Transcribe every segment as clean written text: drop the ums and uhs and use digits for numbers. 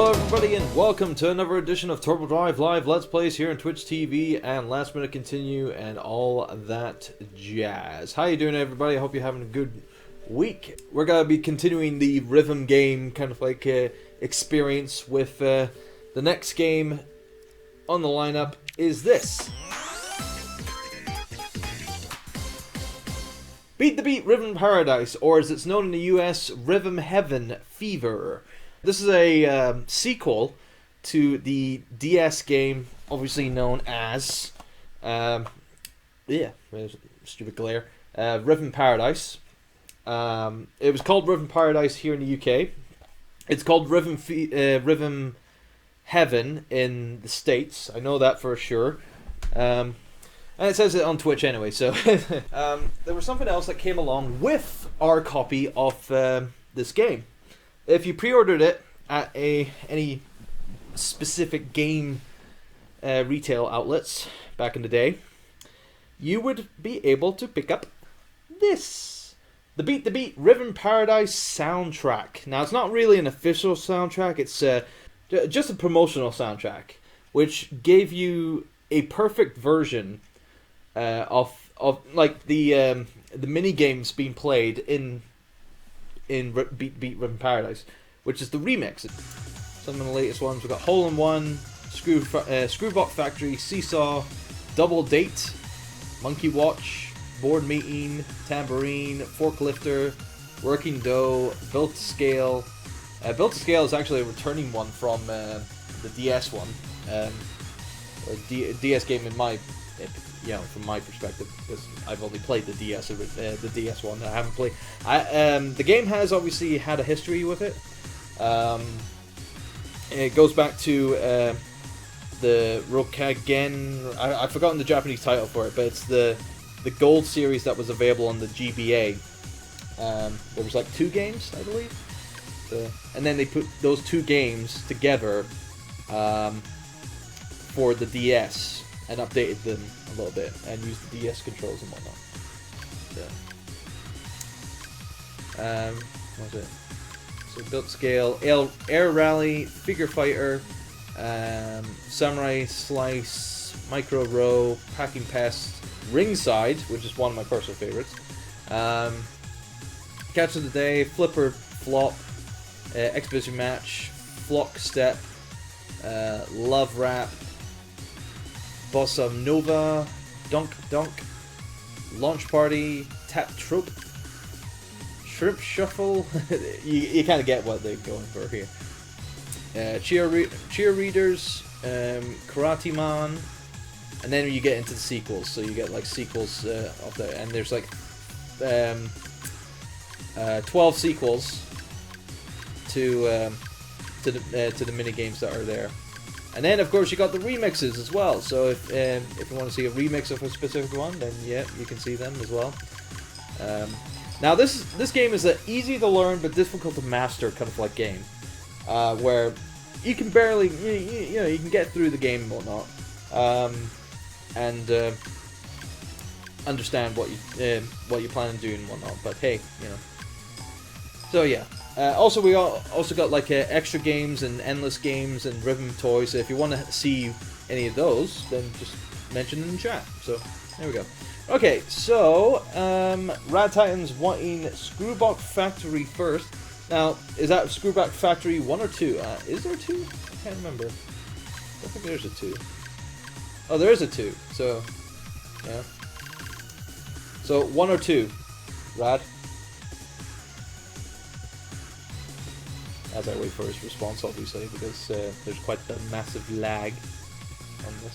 Hello everybody and welcome to another edition of Turbo Drive Live Let's Plays here on Twitch TV and Last Minute Continue and all that jazz. How you doing everybody? I hope you're having a good week. We're going to be continuing the rhythm game kind of like experience with the next game on the lineup is this. Beat the Beat Rhythm Paradise, or as it's known in the US, Rhythm Heaven Fever. This is a sequel to the DS game, obviously known as, stupid glare, Rhythm Paradise. It was called Rhythm Paradise here in the UK. It's called Rhythm Heaven in the States. I know that for sure. And it says it on Twitch anyway, so there was something else that came along with our copy of this game. If you pre-ordered it at any specific game retail outlets back in the day, you would be able to pick up this. The Beat the Beat Rhythm Paradise soundtrack. Now, it's not really an official soundtrack, it's just a promotional soundtrack, which gave you a perfect version of like the mini games being played in Beat Beat Rhythm Paradise, which is the remix. Some of the latest ones we've got Hole in One, Screwbot Factory, Seesaw, Double Date, Monkey Watch, Board Meeting, Tambourine, Forklifter, Working Dough, Built to Scale. Built to Scale is actually a returning one from the DS one, DS game in my. From my perspective, because I've only played the DS one. I haven't played. The game has obviously had a history with it. It goes back to the Rokagen. I've forgotten the Japanese title for it, but it's the gold series that was available on the GBA. There was like 2 games, I believe, and then they put those 2 games together for the DS. And updated them a little bit and used the DS controls and whatnot. What was it? So Built Scale, Air Rally, Figure Fighter, Samurai Slice, Micro Row, Packing Pest, Ringside, which is one of my personal favorites. Catch of the Day, Flipper Flop, Exhibition Match, Flock Step, Love Rap, Bossa Nova, Dunk Dunk, Launch Party, Tap Trope, Shrimp Shuffle. you kind of get what they're going for here. Cheerleaders, Karate Man, and then you get into the sequels. So you get like sequels of the, and there's like 12 sequels to the mini games that are there. And then, of course, you got the remixes as well. So if you want to see a remix of a specific one, then yeah, you can see them as well. Now, this game is an easy to learn but difficult to master kind of like game, where you can barely you can get through the game and whatnot, and understand what you plan on doing and whatnot. But hey, So yeah. Also, we also got like extra games and endless games and rhythm toys. So if you want to see any of those, then just mention in the chat. So there we go. Okay, so Rad Titans wanting Screwbot Factory first. Now, is that Screwbot Factory 1 or 2? Is there 2? I can't remember. I don't think there's a 2. Oh, there is a 2. So yeah. So 1 or 2, Rad. As I wait for his response, obviously, because there's quite a massive lag on this.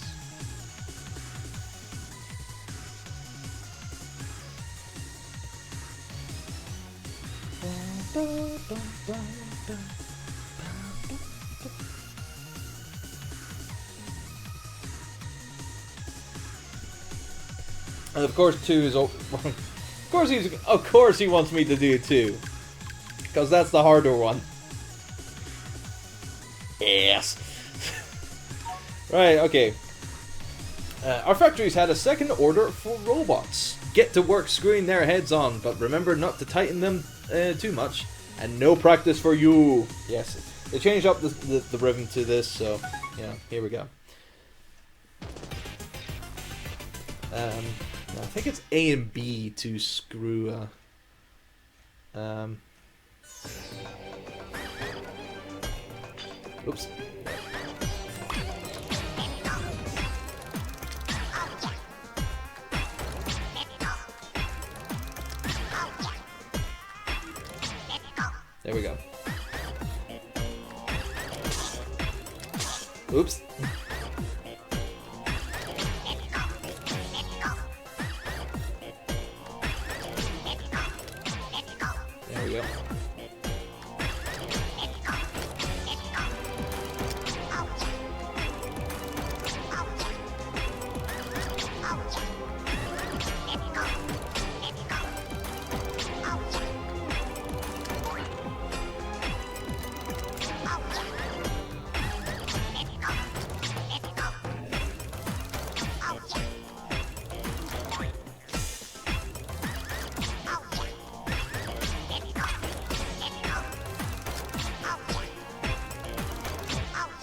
And of course, 2 is. Of course, he wants me to do 2, because that's the harder one. Yes. Right, okay. Our factory's had a second order for robots. Get to work screwing their heads on, but remember not to tighten them too much. And no practice for you. Yes. They changed up the rhythm to this, so yeah, here we go. I think it's A and B to screw. Oops. There we go. Oops. There we go.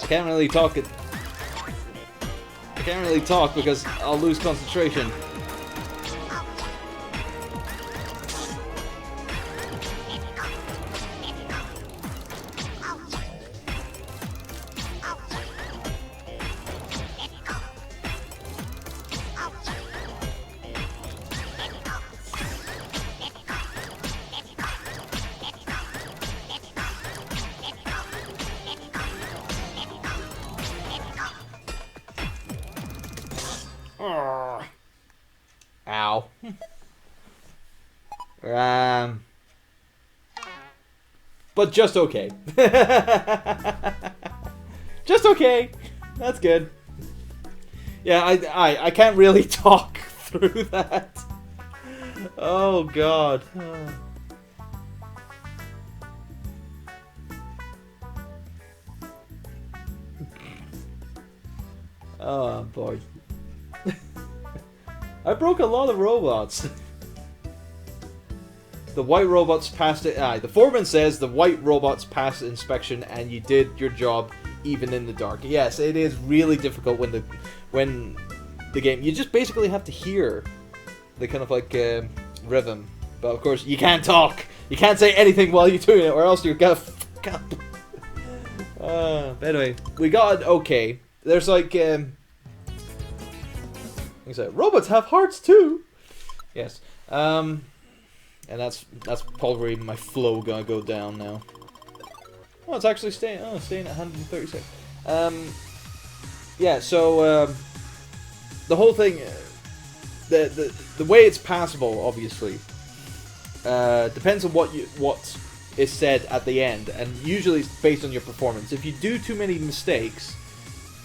I can't really talk because I'll lose concentration. Ow. But just okay. Just okay. That's good. Yeah, I can't really talk through that. Oh god. Oh boy. I broke a lot of robots. The white robots passed it. The foreman says the white robots passed inspection, and you did your job even in the dark. Yes, it is really difficult when the game. You just basically have to hear the kind of like rhythm, but of course you can't talk. You can't say anything while you're doing it, or else you're gonna fuck up. But anyway, we got an okay. There's like robots have hearts too. Yes. And that's probably my flow gonna go down now. Oh, it's actually staying at 136. Yeah. So the whole thing, the way it's passable, obviously, depends on what is said at the end, and usually it's based on your performance. If you do too many mistakes,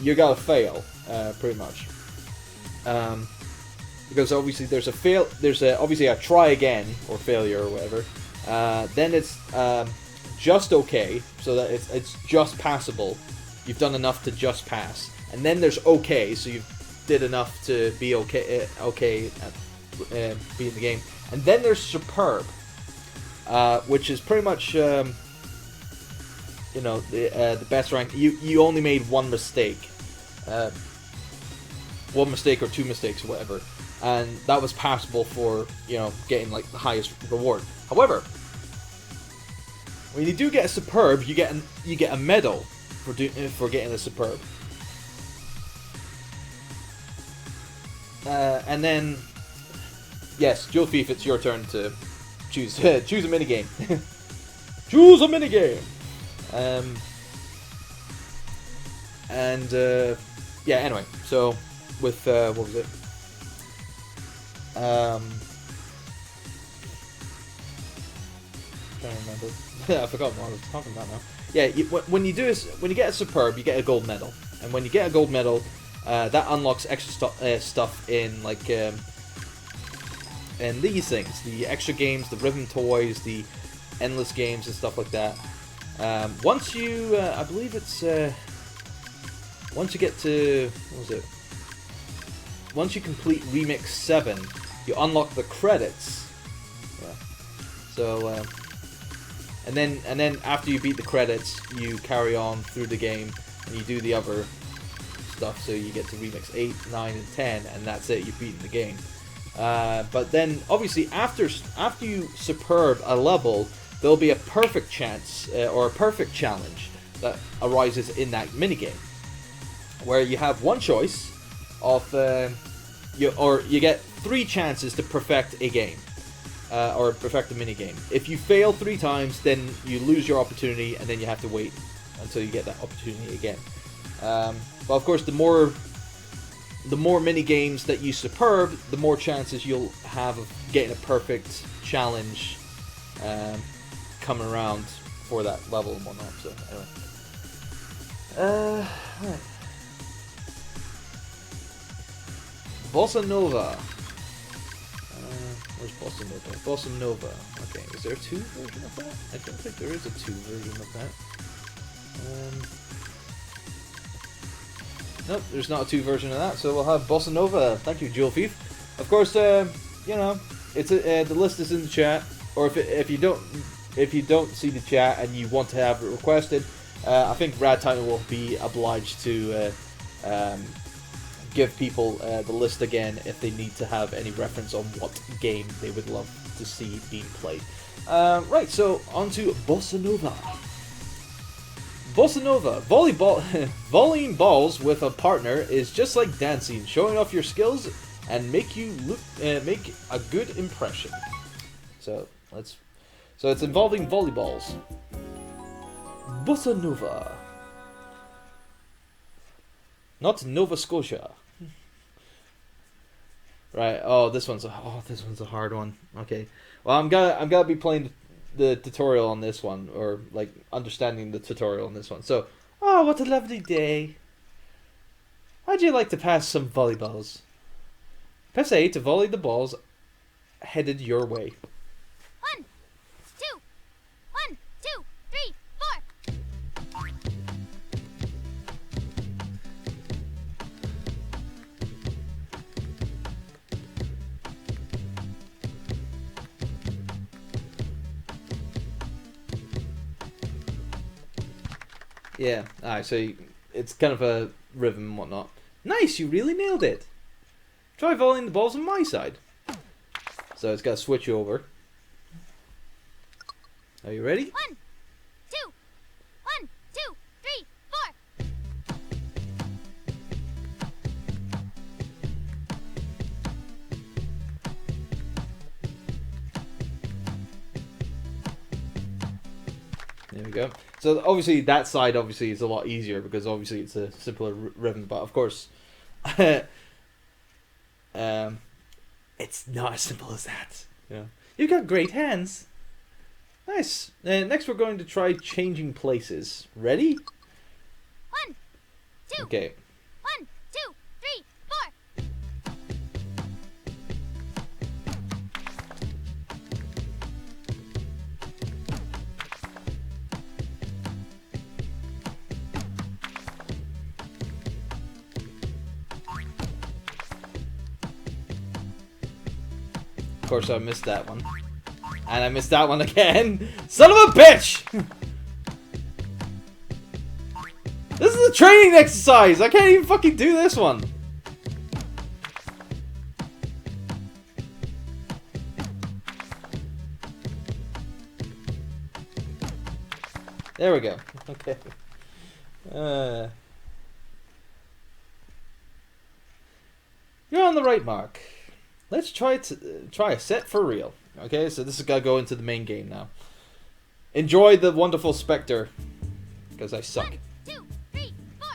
you're gonna fail, pretty much. Because obviously there's obviously a try again or failure or whatever. Then it's just okay, so that it's just passable. You've done enough to just pass, and then there's okay, so you did enough to be okay at being the game. And then there's superb, which is pretty much the best rank. You only made one mistake. One mistake or two mistakes or whatever, and that was passable for getting like the highest reward. However, when you do get a superb, you get a medal for getting a superb, and then yes, Joe Thief, it's your turn to choose a minigame. Choose a minigame. Yeah. Anyway, so. With what was it? Trying to remember. I forgot what I was talking about now. Yeah, when you get a superb, you get a gold medal, and when you get a gold medal, that unlocks extra stuff in like in these things, the extra games, the rhythm toys, the endless games and stuff like that. Once you, I believe it's once you get to what was it? Once you complete Remix 7, you unlock the credits. Yeah. So, And then after you beat the credits, you carry on through the game and you do the other stuff. So you get to remix 8, 9, and 10, and that's it. You've beaten the game. But then obviously after you superb a level, there'll be a perfect chance or a perfect challenge that arises in that minigame, where you have one choice of you get 3 chances to perfect a game. Or perfect a minigame. If you fail 3 times, then you lose your opportunity, and then you have to wait until you get that opportunity again. But of course, the more minigames that you superb, the more chances you'll have of getting a perfect challenge coming around for that level and whatnot. So anyway, right. Bossa Nova. Where's Bossa Nova? Bossa Nova. Okay, is there a 2 version of that? I don't think there is a 2 version of that. Nope, there's not a 2 version of that, so we'll have Bossa Nova. Thank you, Jewel Thief. Of course, you know, it's the list is in the chat, or if you don't see the chat and you want to have it requested, I think Rad Titan will be obliged to give people the list again if they need to have any reference on what game they would love to see being played. Right, so on to Bossa Nova. Bossa Nova. Volleying balls with a partner is just like dancing, showing off your skills and make you look make a good impression. So it's involving volleyballs. Bossa Nova. Not Nova Scotia. Right. Oh, this one's a hard one. Okay. Well, I'm gonna be playing the tutorial on this one, or like understanding the tutorial on this one. So, oh, what a lovely day. How'd you like to pass some volleyballs? Press A to volley the balls headed your way. 1, 2, 1, 2, 3, 4. Yeah, alright, so it's kind of a rhythm and whatnot. Nice, you really nailed it. Try volleying the balls on my side. So it's got to switch over. Are you ready? 1, 2, 1, 2, 3, 4. There we go. So obviously that side obviously is a lot easier because obviously it's a simpler rhythm, but of course it's not as simple as that. Yeah. You've got great hands. Nice. Next we're going to try changing places. Ready? 1, 2. Okay. 1, 2, 3, 4. Of course I missed that one. And I missed that one again. Son of a bitch! This is a training exercise! I can't even fucking do this one! There we go. Okay. You're on the right mark. Let's try a set for real. Okay, so this is gonna go into the main game now. Enjoy the wonderful Spectre, because I suck. 1, 2, 3, 4.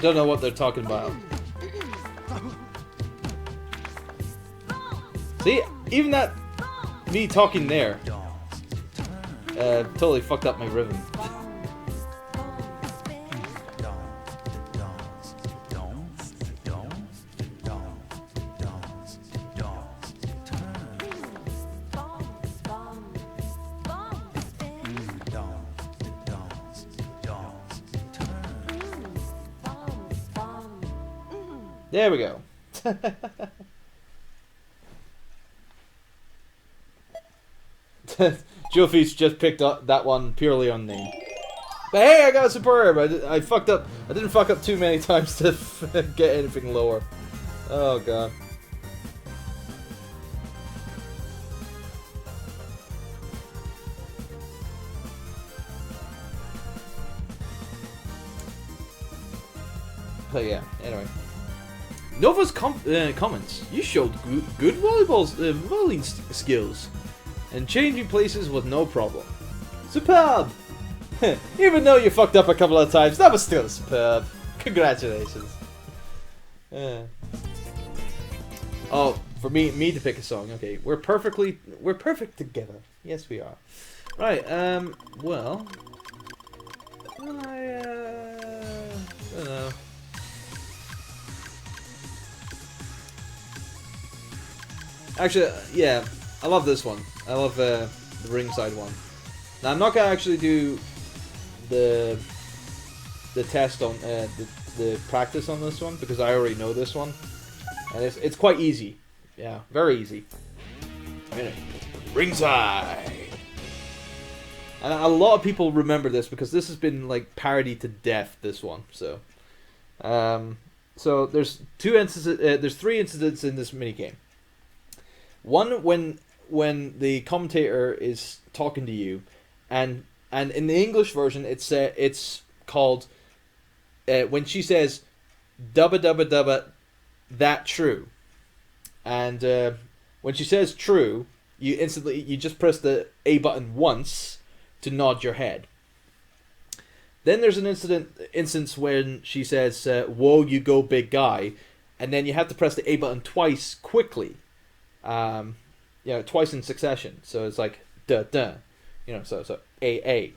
I don't know what they're talking about. See, even that me talking there totally fucked up my rhythm. There we go. Jofi's just picked up that one purely on name. But hey, I got a superb. I fucked up. I didn't fuck up too many times to get anything lower. Oh god. But yeah, anyway. Nova's comments. You showed good volleying skills. And changing places was no problem. Superb! Even though you fucked up a couple of times, that was still superb. Congratulations. Oh, for me to pick a song. Okay, we're perfect together. Yes, we are. Right. Well, I don't know. Actually, yeah, I love this one. I love the ringside one. Now I'm not gonna actually do the test on the practice on this one because I already know this one, and it's quite easy. Yeah, very easy. Anyway, ringside. And a lot of people remember this because this has been like parodied to death. This one, so there's there's 3 incidents in this minigame. One when the commentator is talking to you, and in the English version it's called when she says "dubba dubba dubba, that true," and when she says "true," you just press the A button once to nod your head. Then there's an instance when she says "whoa, you go big guy," and then you have to press the A button twice quickly. Twice in succession. So it's like duh duh, so a.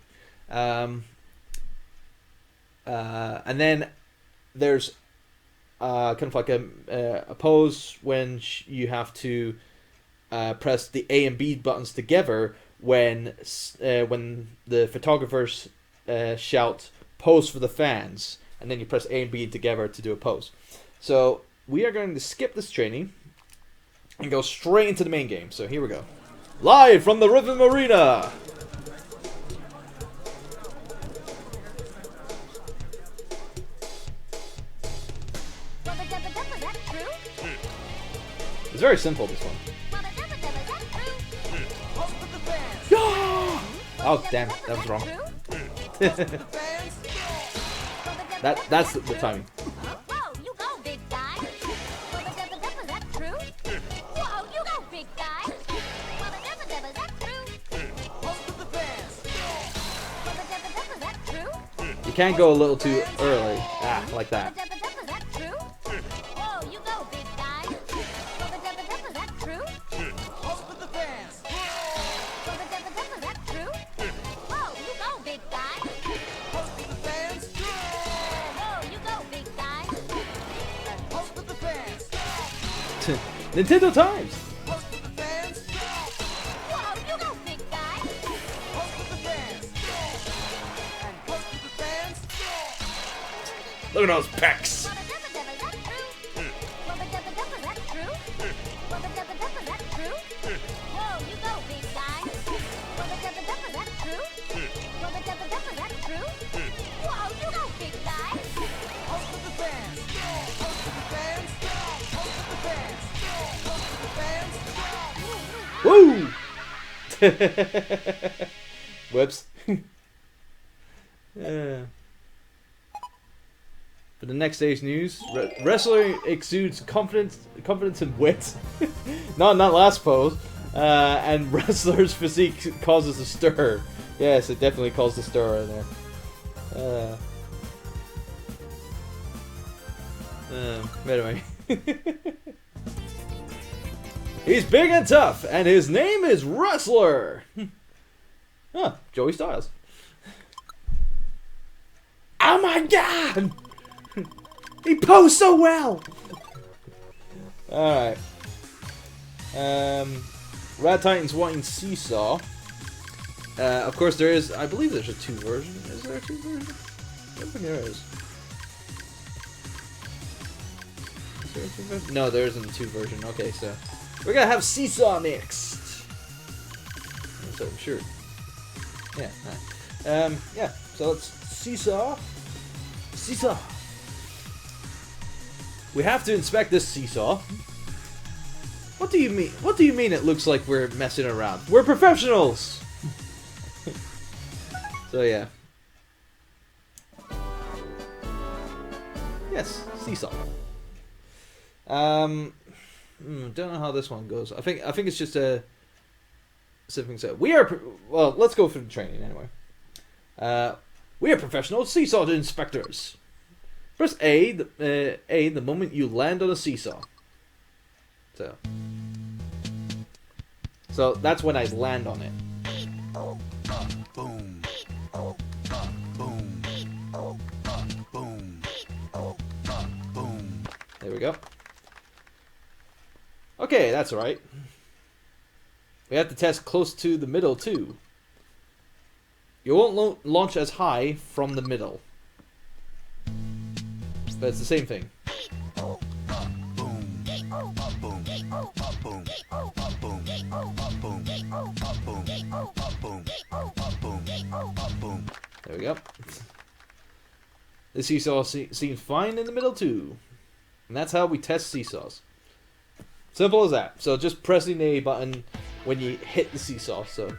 And then there's kind of like a pose when you have to press the A and B buttons together when the photographers shout "pose for the fans," and then you press A and B together to do a pose. So we are going to skip this training and go straight into the main game. So here we go. Live from the Rhythm Arena! It's very simple, this one. Yeah! Oh, damn. That was wrong. That's the timing. You can't go a little too early. Like that. Nintendo times! Look at those pecs! Woo! Whoops. For the next day's news, wrestler exudes confidence and wit. Not in that last pose. And wrestler's physique causes a stir. Yes, it definitely caused a stir in there. Anyway. He's big and tough, and his name is Wrestler. Huh, Joey Styles. Oh my god! He posed so well! Alright. Rad Titan's wanting Seesaw. Of course there is, I believe there's a 2 version. Is there a 2 version? I don't think there is. Is there a 2 version? No, there isn't a 2 version. Okay, so we're gonna have Seesaw next. So sure. Yeah, alright. Yeah, so let's Seesaw. Seesaw. We have to inspect this Seesaw. What do you mean? What do you mean it looks like we're messing around? We're professionals! So yeah. Yes, Seesaw. Don't know how this one goes. I think it's just a something said. We are well. Let's go for the training anyway. We are professional seesaw inspectors. Press A the moment you land on a seesaw. So that's when I land on it. Boom. Boom. Boom. Boom. There we go. Okay, that's right. We have to test close to the middle too. You won't launch as high from the middle. But it's the same thing. There we go. The seesaw seems fine in the middle too. And that's how we test seesaws. Simple as that. So just pressing the A button when you hit the seesaw. So.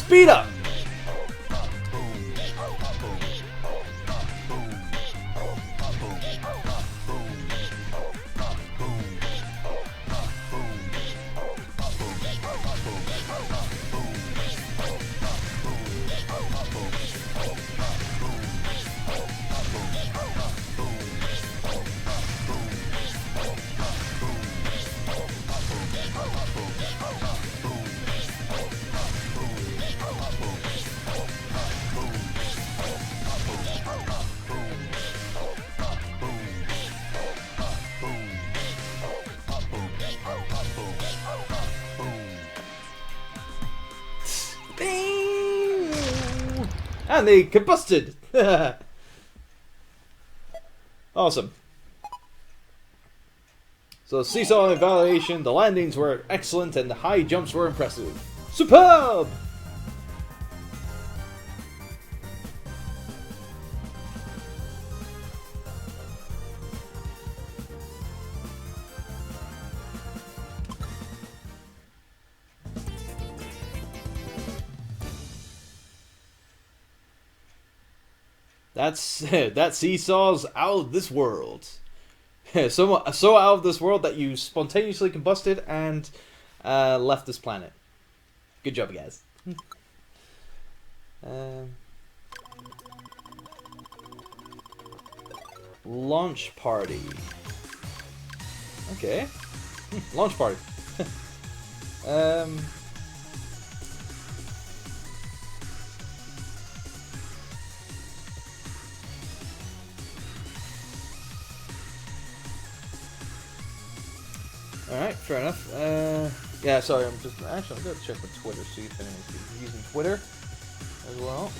Speed up! And they combusted! Awesome. So seesaw evaluation, the landings were excellent and the high jumps were impressive. Superb! That seesaw's out of this world. So out of this world that you spontaneously combusted and left this planet. Good job, guys. Launch party. Okay. Launch party. Alright, fair enough. Yeah, sorry, I'm gonna check my Twitter, see if anyone's using Twitter as well.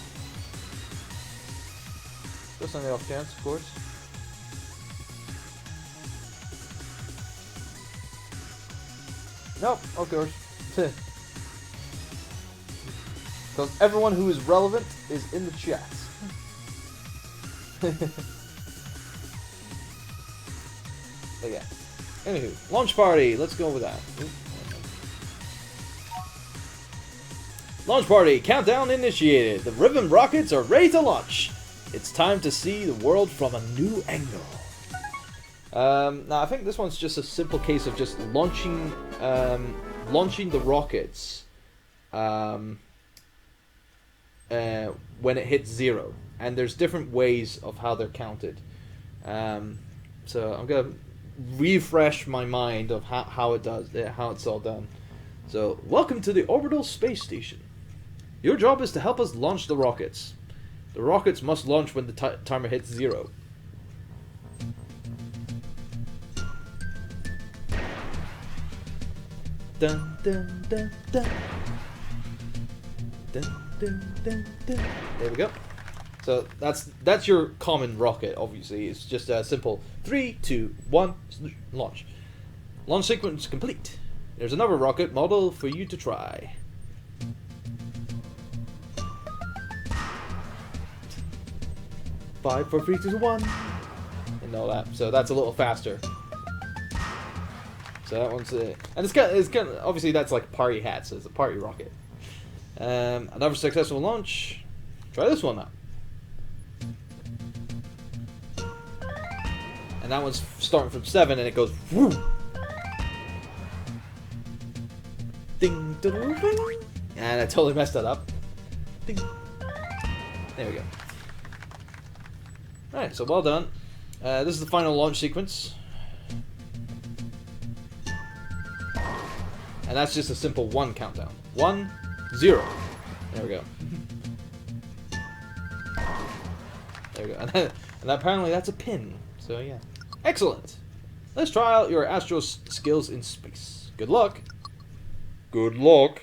Just on the off chance, of course. Nope, of course. Because everyone who is relevant is in the chat. But yeah. Anywho, launch party. Let's go with that. Launch party. Countdown initiated. The Ribbon rockets are ready to launch. It's time to see the world from a new angle. Now I think this one's just a simple case of just launching the rockets when it hits 0, and there's different ways of how they're counted. So I'm gonna refresh my mind of how it's all done. So welcome to the orbital space station. Your job is to help us launch the rockets. The rockets must launch when the timer hits 0. Dun dun dun dun. Dun dun dun dun. There we go. So that's your common rocket. Obviously, it's just a simple 3, 2, 1, launch. Launch sequence complete. There's another rocket model for you to try. Five, 4, 3, 2, 1, and all that. So that's a little faster. So that one's and it's kind of obviously that's like party hat, so it's a party rocket. Another successful launch. Try this one out. And that one's starting from 7, and it goes whoo. Ding, ding, ding. And I totally messed that up. Ding. There we go. Alright, so well done. This is the final launch sequence. And that's just a simple 1 countdown. 1, 0. There we go. There we go. And apparently that's a pin. So yeah. Excellent. Let's try out your astro skills in space. Good luck. Good luck.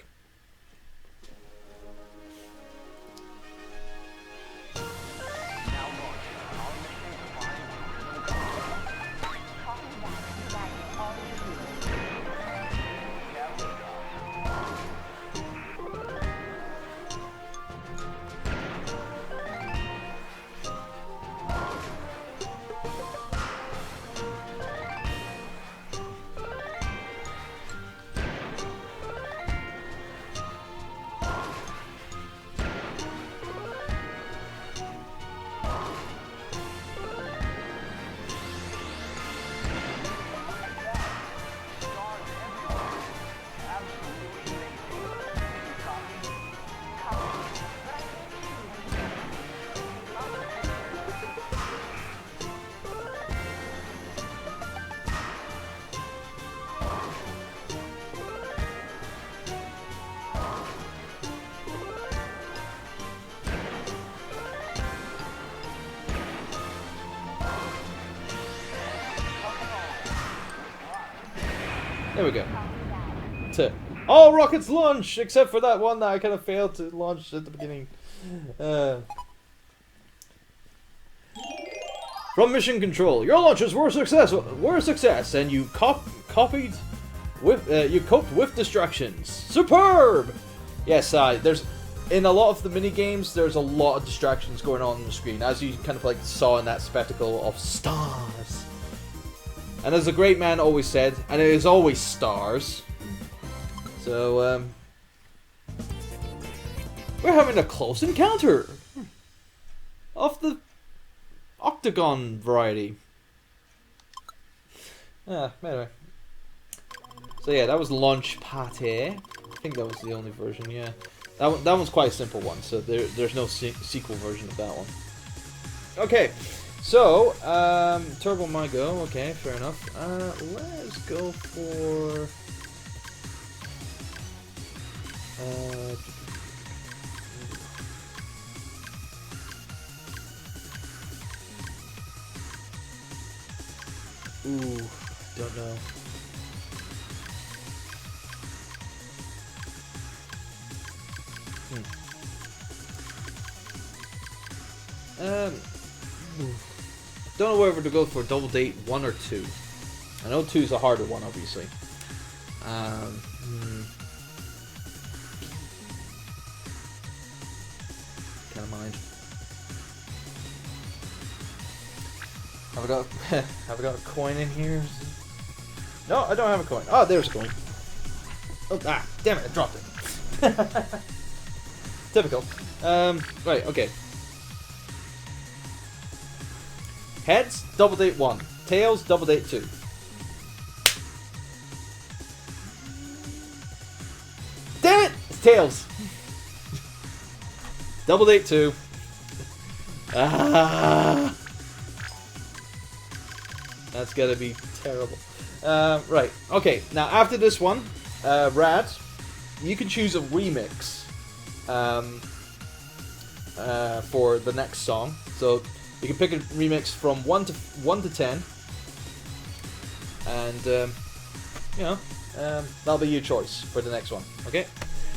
There we go. All rockets launch, except for that one that I kind of failed to launch at the beginning. From mission control, your launches were a success, and you coped with distractions. Superb. Yes, there's in a lot of the mini games. There's a lot of distractions going on the screen, as you kind of like saw in that spectacle of stars. And as the great man always said, and it is always stars. So, we're having a close encounter of the octagon variety. Anyway. So yeah, that was Launch Party. I think that was the only version, yeah. That one's quite a simple one, so there's no sequel version of that one. Okay. So, Turbo My Go, okay, fair enough. Let's go for... Ooh, don't know. don't know whether to go for Double Date 1 or 2. I know 2 is a harder one, obviously. Can't mind. Have I got a coin in here? No, I don't have a coin. Oh, there's a coin. Oh, damn it, I dropped it. Typical. Right, okay. Heads, Double Date 1. Tails, Double Date 2. Damn it! It's Tails. Double Date 2. That's gonna be terrible. Right, okay. Now, after this one, Rad, you can choose a remix for the next song. So, you can pick a remix from 1 to 10. And, you know, that'll be your choice for the next one. Okay?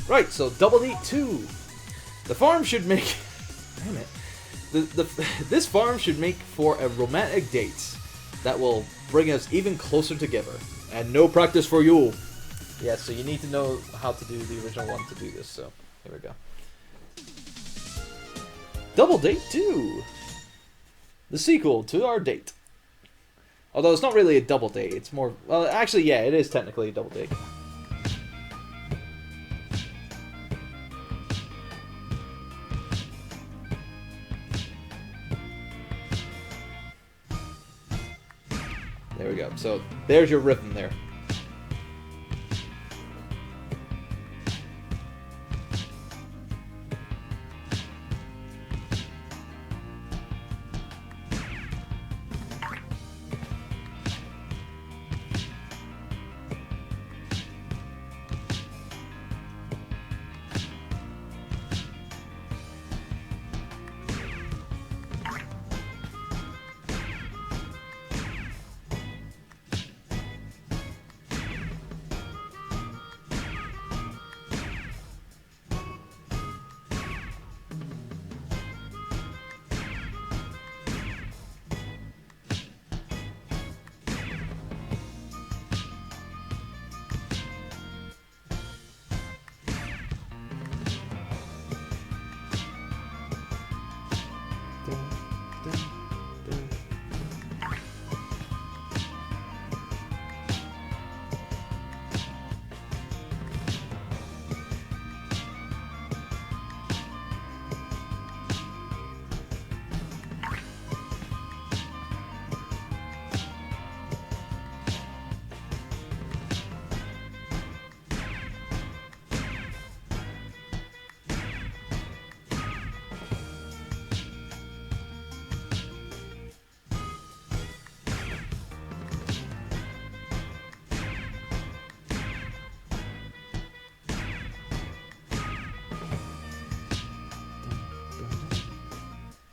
Right, so Double Date 2. The farm should make... Damn it. This farm should make for a romantic date that will bring us even closer together. And no practice for you. Yeah, so you need to know how to do the original one to do this. So, here we go. Double Date 2. The sequel to our date. Although it's not really a double date, it's more... Well, actually, yeah, it is technically a double date. There we go. So, there's your rhythm there.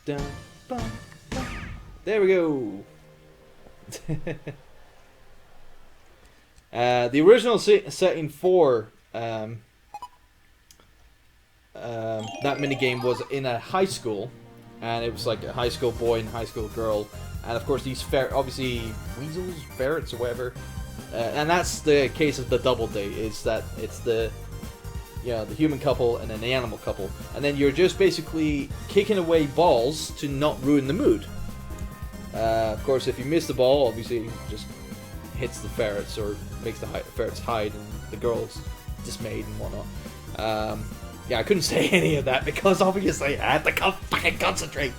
Dun, bum, bum. There we go. The original setting for that minigame was in a high school, and it was like a high school boy and high school girl, and of course these obviously weasels, ferrets, or whatever, and that's the case of the double date. Is that it's the the human couple and then the animal couple, and then you're just basically kicking away balls to not ruin the mood. Of course, if you miss the ball, obviously it just hits the ferrets or makes the ferrets hide, and the girl's dismayed and whatnot. Yeah, I couldn't say any of that because obviously I had to fucking concentrate.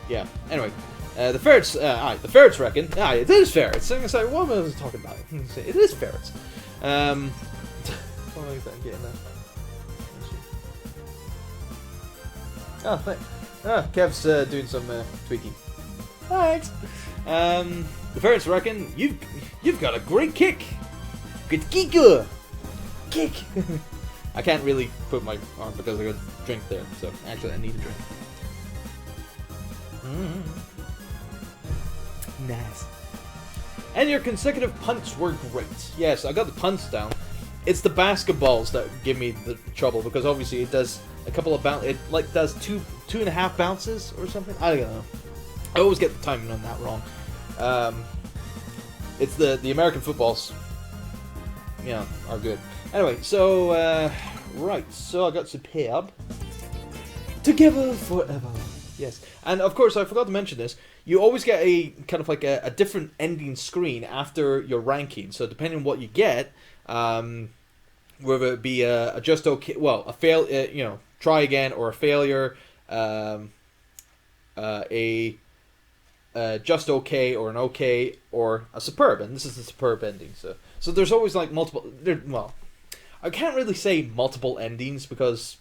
Yeah. Anyway, the ferrets. The ferrets reckon. It is ferrets. So I'm gonna say, what was I talking about? It is ferrets. What was I getting that? Oh, thanks. Kev's doing some tweaking. Thanks. The ferrets reckon you've got a great kick. Good kick. Kick. I can't really put my arm because I got a drink there. So actually, I need a drink. Nice. And your consecutive punts were great. Yes, I got the punts down. It's the basketballs that give me the trouble because obviously it does a couple of it like does two 2.5 bounces or something. I don't know. I always get the timing on that wrong. It's the American footballs, are good. Anyway, so right, so I got superb. Together forever. Yes, and of course I forgot to mention this. You always get a kind of like a different ending screen after your ranking. So depending on what you get, whether it be a just okay, well, a fail, try again, or a failure, a just okay, or an okay, or a superb, and this is the superb ending. So there's always like multiple. Well, I can't really say multiple endings because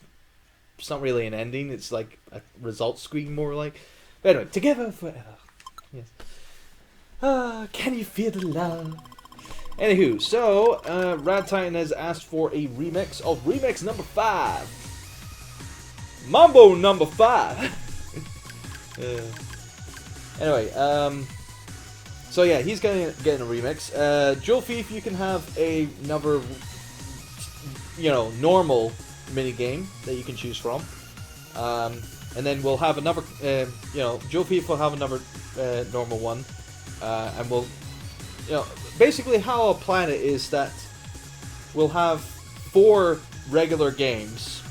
it's not really an ending. It's like a result screen, more like. But anyway, together forever. Yes. Can you feel the love? Anywho, so Rad Titan has asked for a remix of remix number 5. Mambo number 5. Anyway, so yeah, he's getting a remix. Joel Thief, you can have another, normal mini game that you can choose from. And then we'll have another, Joe Thief will have another normal one, and we'll, basically how I'll plan it is that we'll have 4 regular games,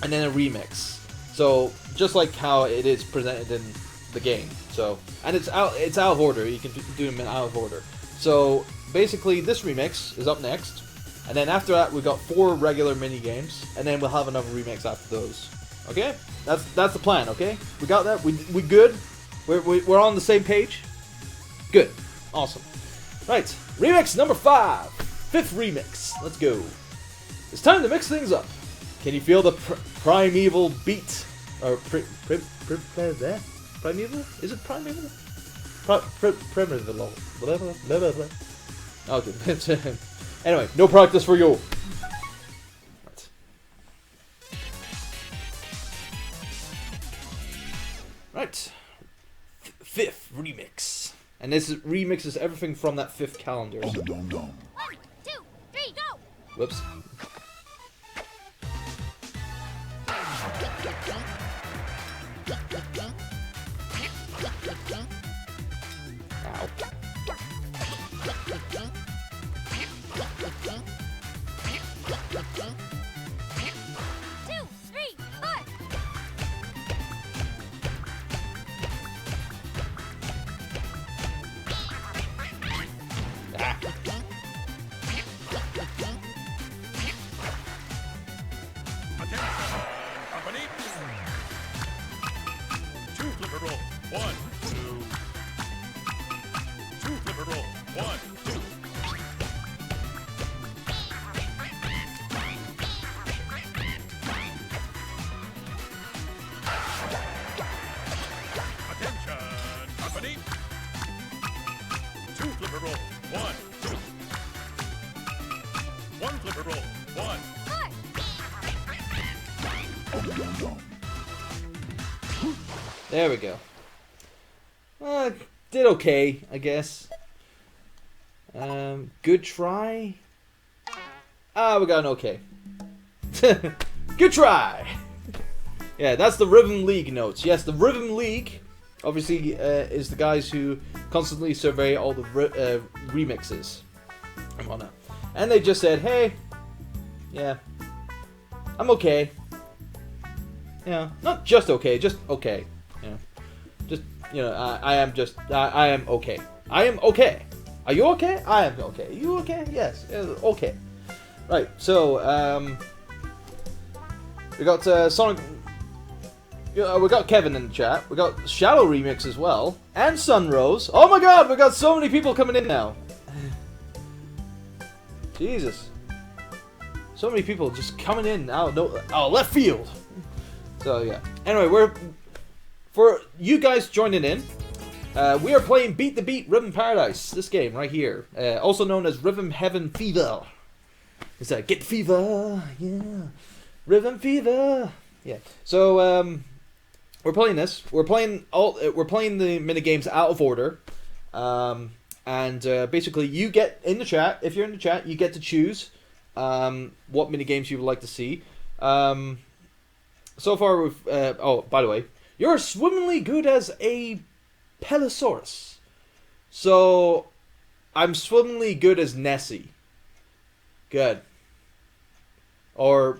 and then a remix. So just like how it is presented in the game. So, and it's out of order. You can do them out of order. So basically, this remix is up next, and then after that we got 4 regular mini games, and then we'll have another remix after those. Okay, that's the plan. Okay, we got that. We good. We're on the same page. Good, awesome. Right, remix number 5, 5th remix. Let's go. It's time to mix things up. Can you feel the primeval beat? Or primeval? Is it primeval? Primeval. Blah, blah, blah, blah. Okay. Anyway, no practice for you. Right, 5th remix, and this remixes everything from that 5th calendar. So. 1, 2, 3, go! Whoops. Ow. 2, 3, 4. Ah. Company. 2 flipper roll. 1, 2. 2 flipper roll. 1, 2. Attention, company. 2 flipper roll. 1, 2. 1 flipper roll. 1. 4. There we go. Did okay, I guess. Good try. We got an okay. Good try. Yeah, that's the Rhythm League notes. Yes, the Rhythm League, obviously, is the guys who constantly survey all the remixes and whatnot. And they just said, hey, yeah, I'm okay. Not just okay, just okay. Just, I am okay. I am okay. Are you okay? I am okay. Are you okay? Yes. Okay. Right, so, we got Sonic... we got Kevin in the chat. We got Shadow Remix as well. And Sunrose. Oh my god, we got so many people coming in now. Jesus. So many people just coming in out left field. So, yeah. Anyway, for you guys joining in, we are playing Beat the Beat Rhythm Paradise. This game right here. Also known as Rhythm Heaven Fever. It's like, get fever, yeah. Rhythm Fever. Yeah. So, we're playing this. We're playing the mini games out of order. And basically you get in the chat, if you're in the chat, you get to choose what mini games you would like to see. so far we've. Oh, by the way, you're swimmingly good as a Pelosaurus. So, I'm swimmingly good as Nessie. Good. Or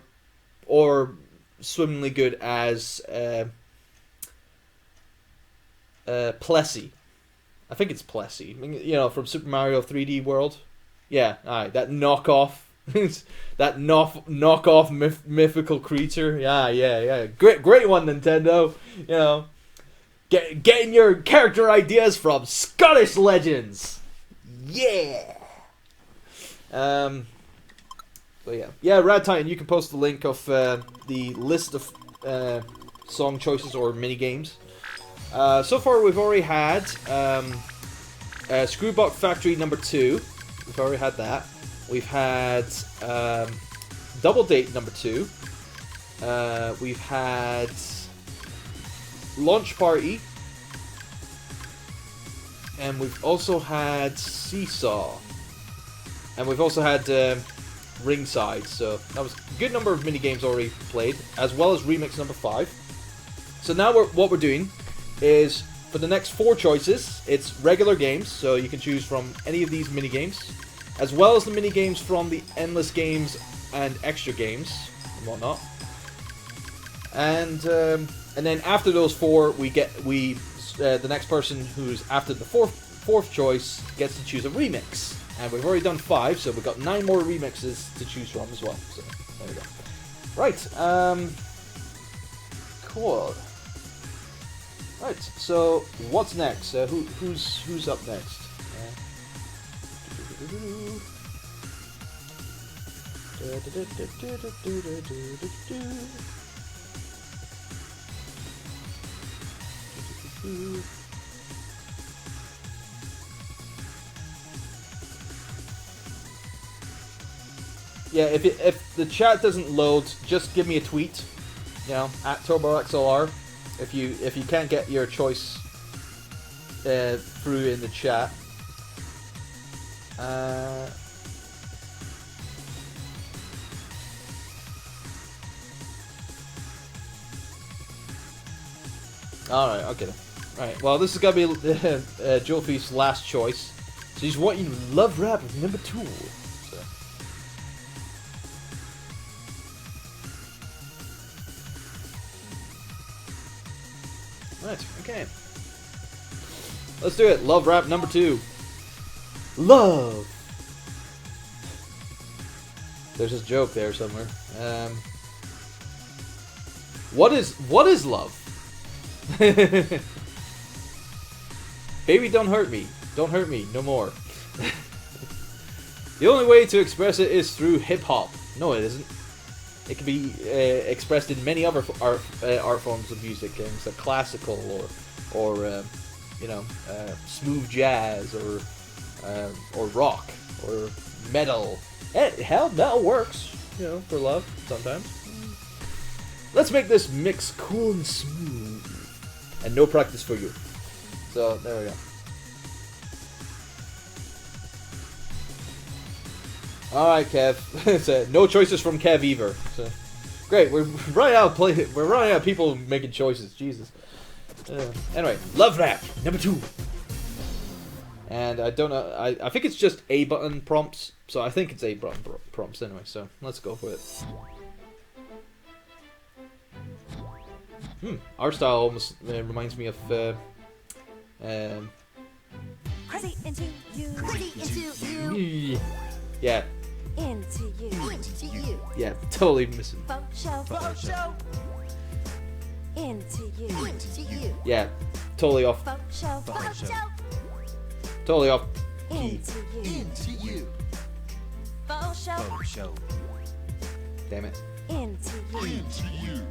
swimmingly good as Plessy. I think it's Plessy. I mean, you know, from Super Mario 3D World. Yeah, alright, that knockoff. That knockoff mythical creature. Yeah. Great one, Nintendo. You know, getting your character ideas from Scottish legends. Yeah. But yeah, Rad Titan. You can post the link of the list of song choices or mini games. So far, we've already had Screwbot Factory number 2. We've already had that. We've had Double Date number 2. We've had Launch Party. And we've also had Seesaw. And we've also had Ringside. So that was a good number of mini games already played, as well as Remix number 5. So now what we're doing is, for the next 4 choices, it's regular games, so you can choose from any of these mini games, as well as the mini games from the endless games and extra games and whatnot. And then after those 4, the next person who's after the fourth choice gets to choose a remix. And we've already done 5, so we've got 9 more remixes to choose from as well. So there we go. Right. Cool. Right. So what's next? Who's up next? Yeah, if the chat doesn't load, just give me a tweet, you know, at TurboXLR. If you can't get your choice through in the chat. Alright, okay. Alright, well, this is gonna be Jolfie's last choice. So he's wanting Love Rap number 2. So. Right, okay. Let's do it. Love Rap number 2. Love! There's this joke there somewhere. What is love? Baby, don't hurt me. Don't hurt me no more. The only way to express it is through hip-hop. No, it isn't. It can be expressed in many other art forms of music, things like classical or you know, smooth jazz or rock or metal. Hell, metal works, you know, for love sometimes. Let's make this mix cool and smooth, and no practice for you. So there we go. All right, Kev. So, no choices from Kev either. So, great. We're running out of We're running out of people making choices. Jesus. Anyway, Love Rap number 2. And I don't know. I think it's just A button prompts. So I think it's A button prompts anyway. So let's go for it. Art style almost reminds me of. Crazy into you. Crazy into you. Yeah. Into you. Into you. Yeah, totally missing. Show. Into you. Into you. Yeah, totally off. Show. Totally off key. Into you. Into you. Show. Damn it. Into you. Into you.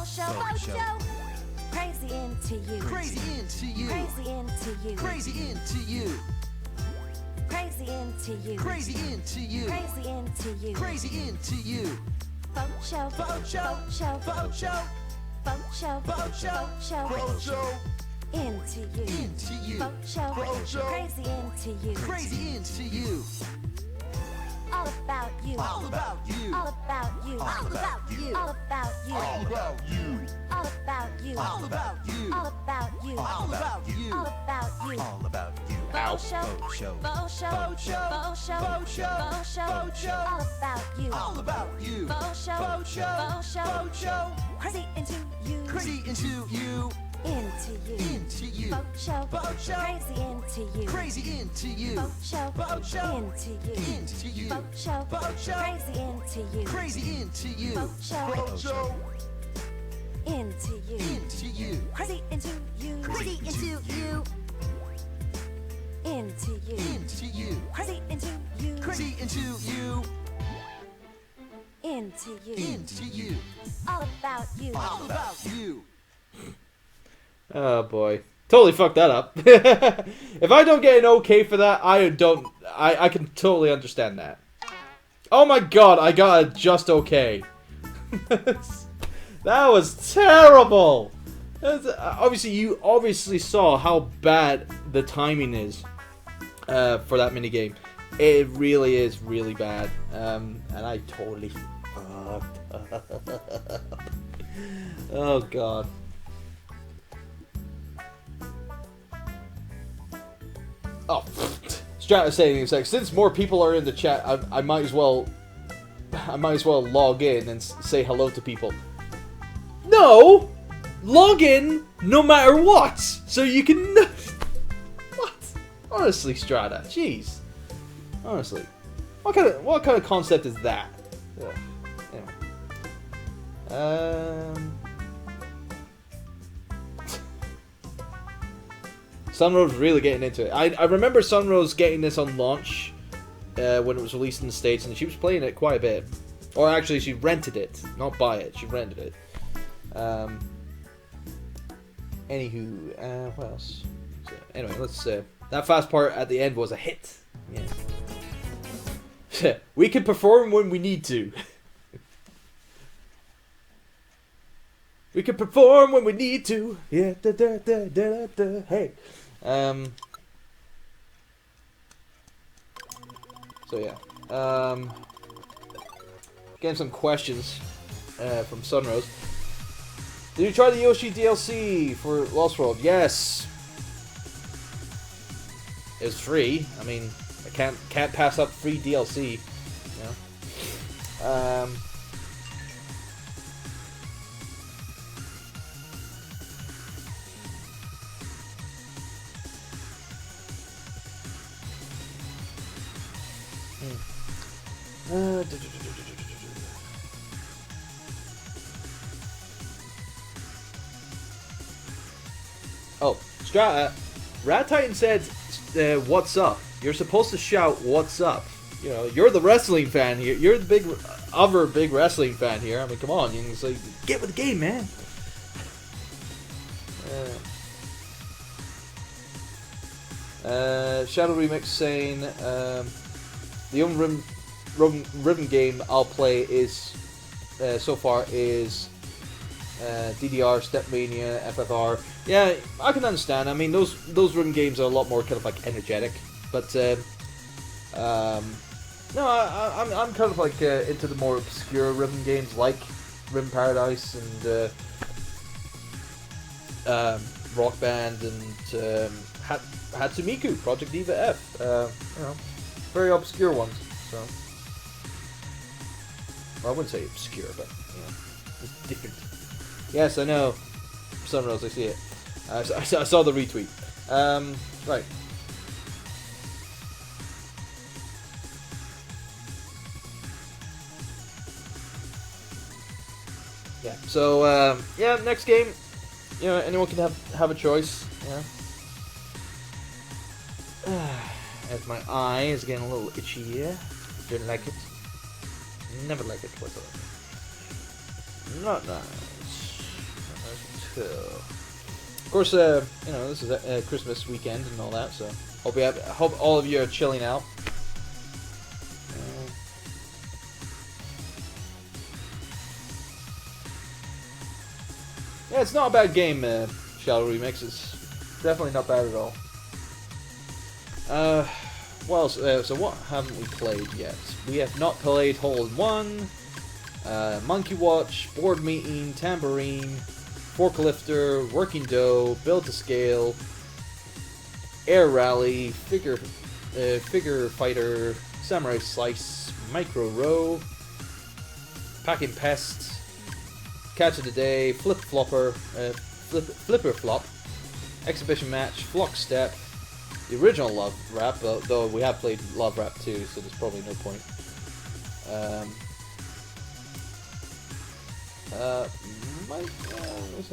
Show. Crazy into you. Crazy into you. Crazy into you. Crazy into you. Crazy into you. Crazy into you. Crazy into you. Crazy into you. Show. Into you. Into you. Show. Crazy into you. Crazy into you. All about you. All about you. All about you. All about you. All about you. All about you. All about you. All about you. All about you. All about you. All about you. All about you. Faux show. Faux show. Faux show. Faux show. Faux show. Faux show. Faux show. Faux show. All about you. All about you. Faux show. Faux show. Faux show. Faux show. Crazy into you. Crazy into you. Into you. Into you. Faux show. Faux show. Crazy into you. Crazy into you. Faux show. Faux show. Into you. Into you. Faux show. Faux show. Crazy into you. Crazy into you. Faux show. Faux show. Into you. Into you. Crazy into you. Crazy into you. Into you. Into you. Crazy into you. Crazy into you. Into you. Into you. All about you. All about you. Oh boy. Totally fucked that up. If I don't get an okay for that, I can totally understand that. Oh my god, I got a just okay. That was terrible. Obviously, you obviously saw how bad the timing is for that minigame. It really is really bad. And I totally fucked up. Oh god. Oh, Strat is saying it's like, since more people are in the chat, I might as well log in and say hello to people. No, log in no matter what, so you can. What? Honestly, Strata, jeez. Honestly, what kind of concept is that? Ugh. Anyway. Sunrose really getting into it. I remember Sunrose getting this on launch when it was released in the States, and she was playing it quite a bit. Or actually, she rented it, not buy it. She rented it. Anywho, what else? So, anyway, let's. That fast part at the end was a hit. Yeah. We can perform when we need to. We can perform when we need to. Yeah. Da, da, da, da, da. Hey. So yeah. Getting some questions from Sunrose. Did you try the Yoshi DLC for Lost World? Yes. It was free. I mean, I can't pass up free DLC. You know? Oh, Strata, Rat Titan said, "What's up?" You're supposed to shout, "What's up?" You know, you're the wrestling fan here. You're the other big wrestling fan here. I mean, come on, you can say, "Get with the game, man." Shadow Remix saying, the only rhythm game I'll play is so far is DDR, Stepmania, FFR. Yeah, I can understand. I mean, those rhythm games are a lot more kind of like energetic, but no, I'm kind of like into the more obscure rhythm games like Rhythm Paradise and Rock Band and Hatsumiku, Project Diva F. You know, very obscure ones. So, well, I wouldn't say obscure, but you know, it's different. Yes, I know. Sunrose, I see it. I saw the retweet. Right. Yeah. So yeah, next game. You know, anyone can have a choice. Yeah. As my eye is getting a little itchy here. Didn't like it. Never like it whatsoever. Not nice. Not nice at all. Of course, you know, this is Christmas weekend and all that, so hope all of you are chilling out. Yeah, it's not a bad game, Shadow Remix. It's definitely not bad at all. What else? So what haven't we played yet? We have not played Hole in One, Monkey Watch, Board Meeting, Tambourine, Forklifter, Working Dough, Build to Scale, Air Rally, Figure Fighter, Samurai Slice, Micro Row, Packing Pest, Catch of the Day, Flipper Flop, Exhibition Match, Flock Step, the original Love Rap, though we have played Love Rap 2, so there's probably no point. What's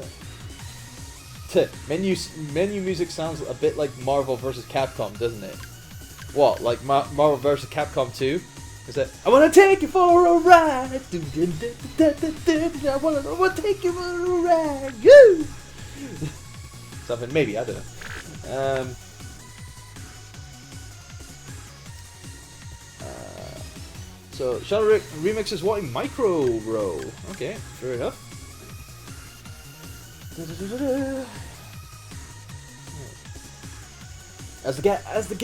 that? Menu music sounds a bit like Marvel vs. Capcom, doesn't it? What, like Marvel vs. Capcom 2? Is that I wanna take you for a ride? I wanna take you for a ride. Woo! Something, maybe, I don't know. So Shadow Remix is what, a Micro Row. Okay, fair enough. As the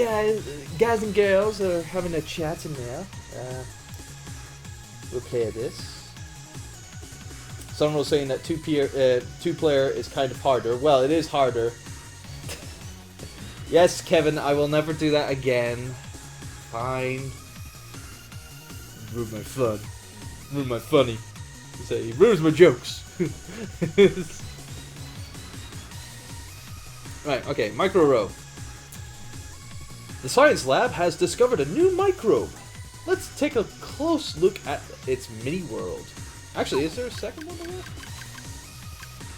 guys and girls are having a chat in there, we'll play this. Someone was saying that two player is kind of harder. Well, it is harder. Yes, Kevin, I will never do that again. Fine. Ruined my fun. Ruined my funny. He ruins my jokes. Right, okay, Micro Row. The science lab has discovered a new microbe. Let's take a close look at its mini world. Actually, is there a second one there?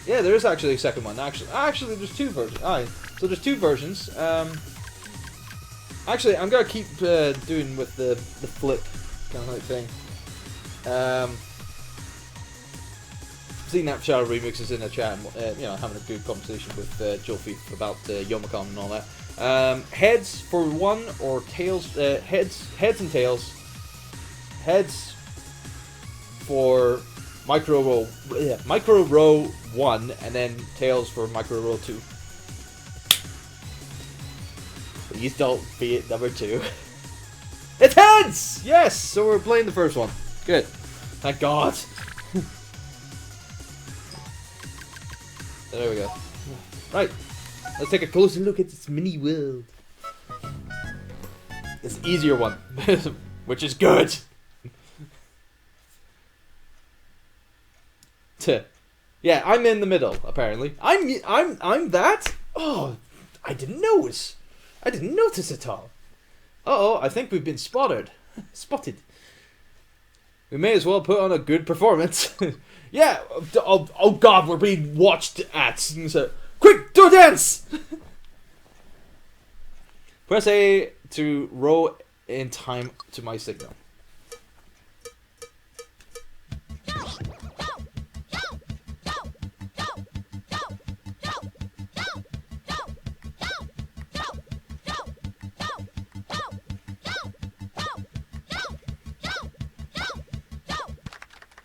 Yeah, there is actually a second one. Actually, there's two versions. Alright, so there's two versions. Actually, I'm gonna keep doing with the flip kind of like thing. Seeing that Shadow Remix is in the chat, and, you know, having a good conversation with Joe Feet about Yomicon and all that. Heads for one, or tails. Heads and tails. Heads for Micro Row 1, and then tails for Micro Row 2. Please don't be it number 2. It's heads! Yes! So we're playing the first one. Good. Thank God. There we go. Right. Let's take a closer look at this mini world. It's the easier one. Which is good. Yeah, I'm in the middle, apparently. I'm that? Oh, I didn't notice. I didn't notice at all. Uh-oh, I think we've been spotted. Spotted. We may as well put on a good performance. Yeah, oh God, we're being watched at. So, quick, do a dance! Press A to row in time to my signal.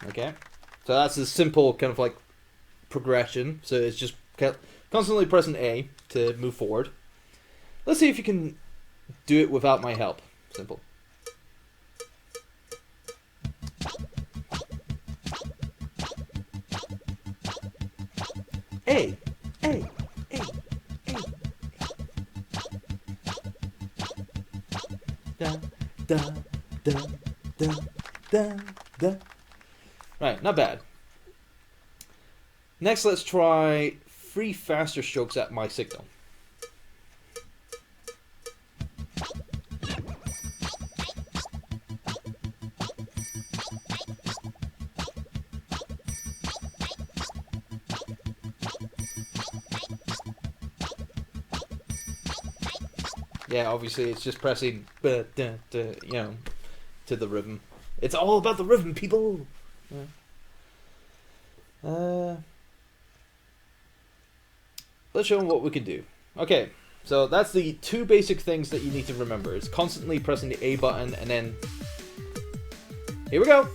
Okay, so that's a simple kind of like progression. So it's just constantly pressing A to move forward. Let's see if you can do it without my help. Simple. A. Da, da, da, da, da, da. Right, not bad. Next, let's try 3 faster strokes at my signal. Yeah, obviously it's just pressing, you know, to the rhythm. It's all about the rhythm, people. Let's show them what we can do. Okay, so that's the 2 basic things that you need to remember. It's constantly pressing the A button, and then here we go.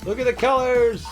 Look at the colors!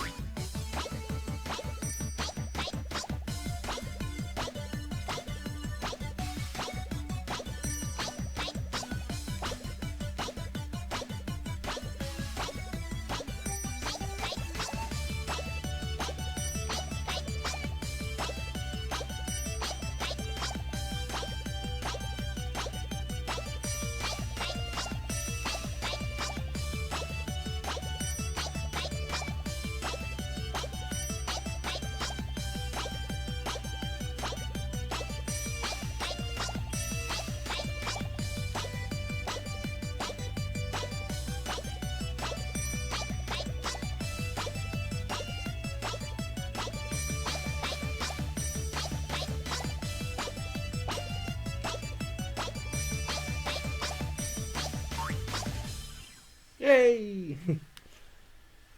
Yay!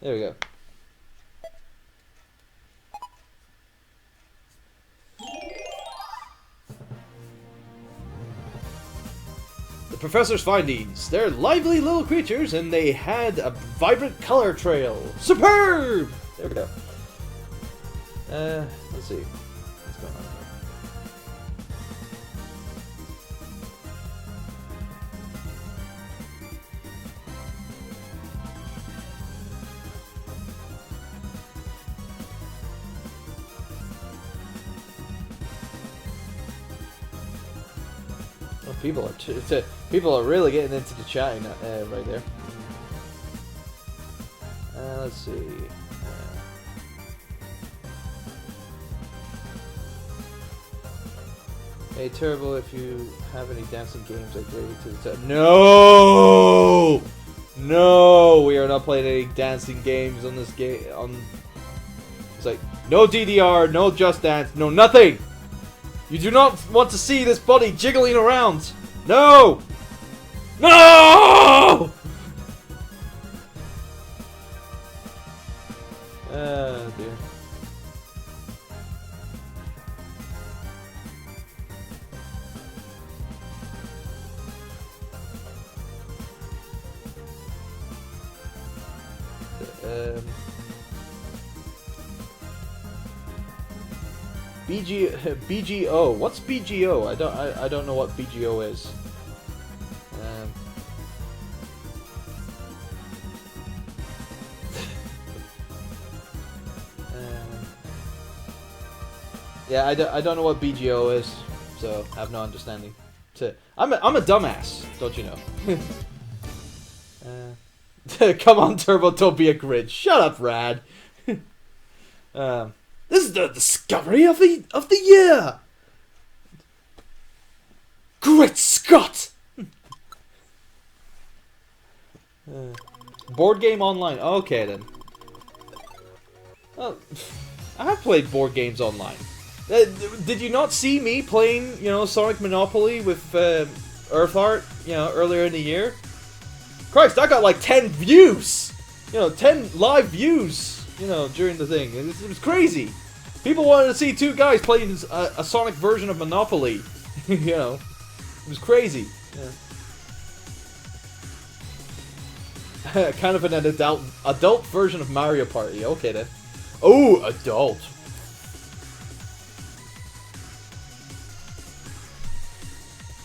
There we go. The professor's findings. They're lively little creatures and they had a vibrant color trail. Superb! There we go. Let's see. What's going on here? People are really getting into the chatting right there. Let's see. Hey, Turbo, if you have any dancing games, I grade it to the top. No! No! We are not playing any dancing games on this game. It's like, no DDR, no Just Dance, no nothing! You do not want to see this body jiggling around! No! No! Oh dear. BGO. What's BGO? I don't know what BGO is. Yeah, I don't know what BGO is, so I have no understanding. I'm a dumbass, don't you know? Come on, Turbo, don't be a grid. Shut up, Rad. This is the discovery of the year. Great Scott! Board game online. Okay then. Oh, I have played board games online. Did you not see me playing, Sonic Monopoly with Earthheart, earlier in the year? Christ, I got like 10 views! 10 live views, during the thing. It was crazy. People wanted to see two guys playing a Sonic version of Monopoly. It was crazy. Yeah. Kind of an adult version of Mario Party. Okay then. Oh, adult.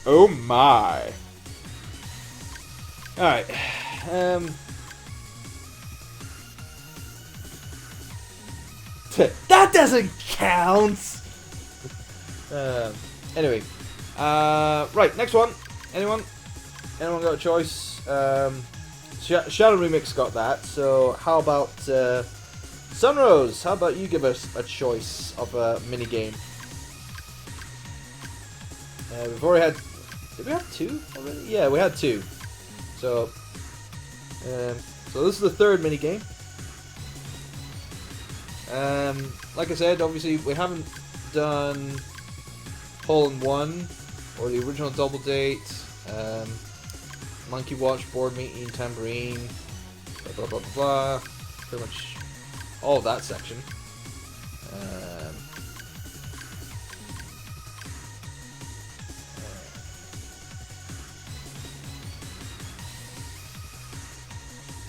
Oh my. Alright. That doesn't count! Anyway. Right, next one. Anyone got a choice? Shadow Remix got that, so how about Sunrose? How about you give us a choice of a minigame? We've already had... Did we have two already? Yeah, we had two. So this is the third minigame. Like I said, obviously we haven't done Hole in One or the original Double Date, Monkey Watch, Board Meeting, Tambourine, blah blah blah blah blah. Pretty much all of that section.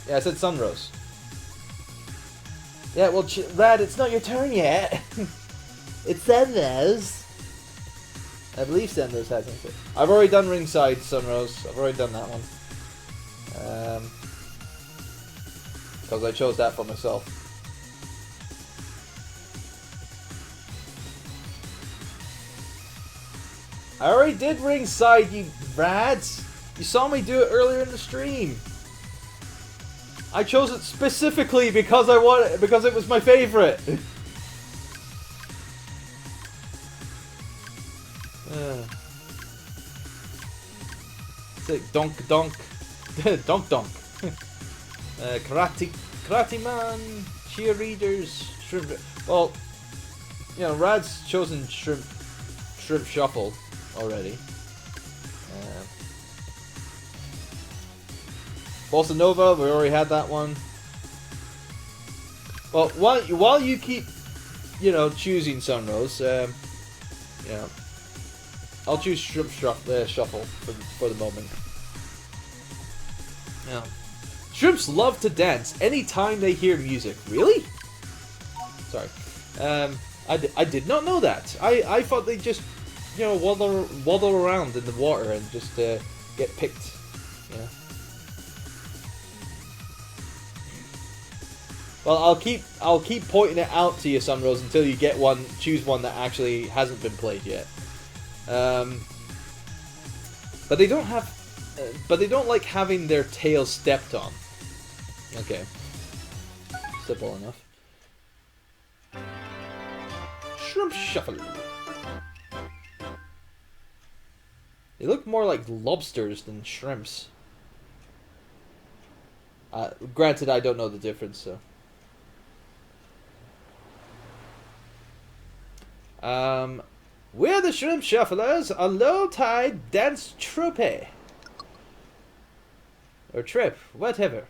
Yeah, I said Sunrose. Yeah, well, Rad, it's not your turn yet. It's Sendo's. I believe Sendo's hasn't it. I've already done ringside, Sunrose. I've already done that one. Because I chose that for myself. I already did ringside, you rads. You saw me do it earlier in the stream. I chose it specifically because because it was my favorite. It's like donk donk, donk donk. Karate man, cheerleaders, shrimp. Well, you know, Rad's chosen shrimp shuffle already. Bossa Nova, we already had that one. Well, while you keep, you know, choosing Sunrose, you know, I'll choose Shrimp Shuffle for the moment. Yeah. Shrimps love to dance anytime they hear music. Really? Sorry. I did not know that. I thought they just, you know, waddle around in the water and just get picked. Yeah. Well, I'll keep pointing it out to you, Sunrose, until you get one. Choose one that actually hasn't been played yet. But they don't have. But they don't like having their tails stepped on. Okay. Simple enough. Shrimp Shuffle. They look more like lobsters than shrimps. Granted, I don't know the difference, so. We're the Shrimp Shufflers, a low-tide dance troupe. Or trip, whatever.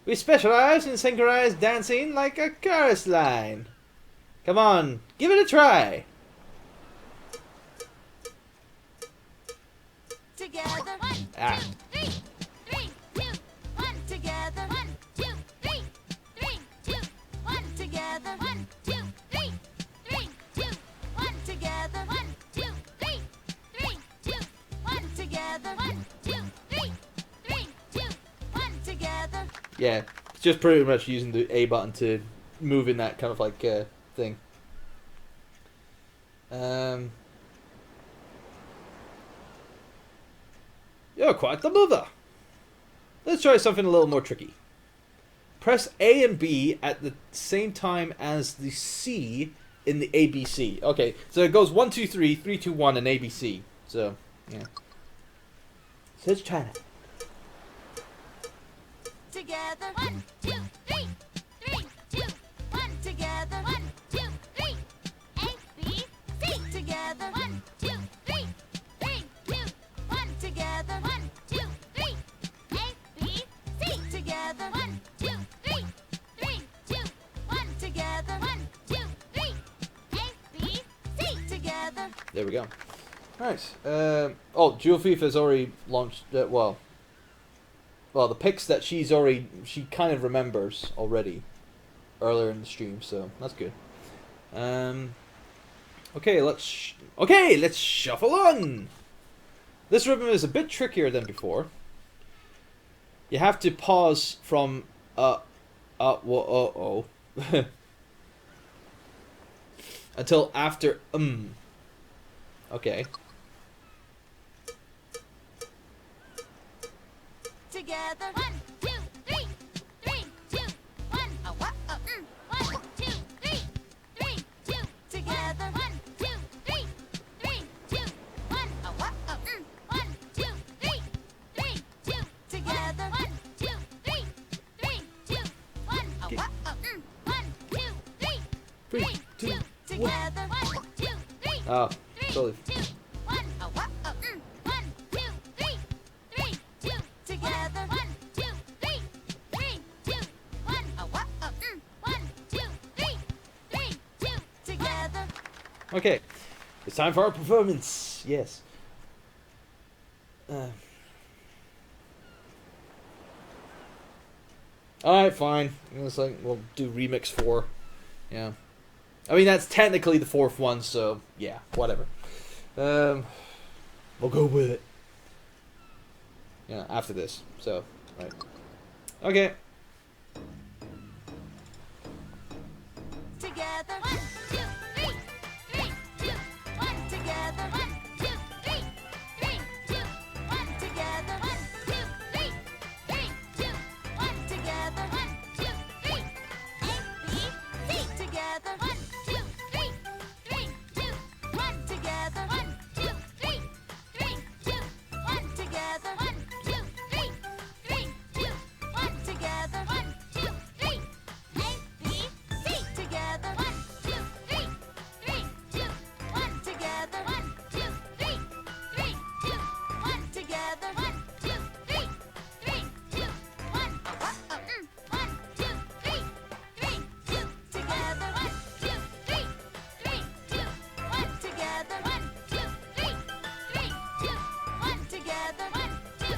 We specialize in synchronized dancing like a chorus line. Come on, give it a try. Together, 1, 2, 3, 3, 2, 1. Together, 1, 2, 3, 3, 2, 1. Together, 1, 2, 3, 3, 2, 1. Together, 1, 2, 3, 3, 2, 1. Together, 1, 2, 3, 3, 2, 1. Together. Yeah, it's just pretty much using the A button to move in that kind of like thing. You're quite the mover. Let's try something a little more tricky. Press A and B at the same time as the C in the ABC. Okay, so it goes 1, 2, 3, 3, 2, 1, and ABC. So, yeah. So let's try that. Together, 1, 2, 3, 3, 2, 1. Together, 1, 2, 3, A, B, C. Together, 1, 2, 3, 3, 2, 1. Together, 1, 2, 3, A, B, C. Together, 1, 2, 3, 3, 2, 1. Together, 1, 2, 3, A, B, C. Together. There we go. Nice. Oh, Jewel FIFA's already launched. Well, the picks that she kind of remembers already earlier in the stream, so that's good. Okay, let's shuffle on. This rhythm is a bit trickier than before. You have to pause from until after Okay. Together, 1, 2, 3, 3, 2, 1. 1, 2, 3, 3, 2. Together, 1, 2, 3, 3, 2, 1. 1, 2, 3, 3, 2. Together, 1, 2, 3, 3, 2, 1. 1, 2, 3, 3, 2. Together, 1, 2, 3. Oh, totally. 2, 1. 1, 2, 3, 3, 2. Together, 1, 2, 3, 3, 2, 1. 1, 2, 3, 3, 2. Together. Okay, it's time for our performance. Yes. Alright, fine. It's like, we'll do Remix 4. Yeah. I mean, that's technically the 4th one, so yeah, whatever. We'll go with it. Yeah, after this. So, right. Okay. Together, 1, 2, 3, 3, 2, 1. Together, 1, 2, 3, 3, 2, 1. Together, 1, 2, 3, 3, 2, 1. Together, 1, 2, 3, A, B, C. Together, 1, 2, 3, 3, 2, 1. Together, 1, 2, 3, 3, 2, 1. Together, 1, 2, 3, 3, 2, 1. Together, 1, 2, 3, A, B, C. Together, 1, 2, 3, 3, 2, 1. Together, 1, 2, 3, 3, 2, 1. Together, 1, 2, 3, 3, 2, 1. 1, 2, 3, 3, 2. Together, 1, 2, 3, 3, 2, 1. Together, 1, 2, 3, 3, 2, 1. Together, 1,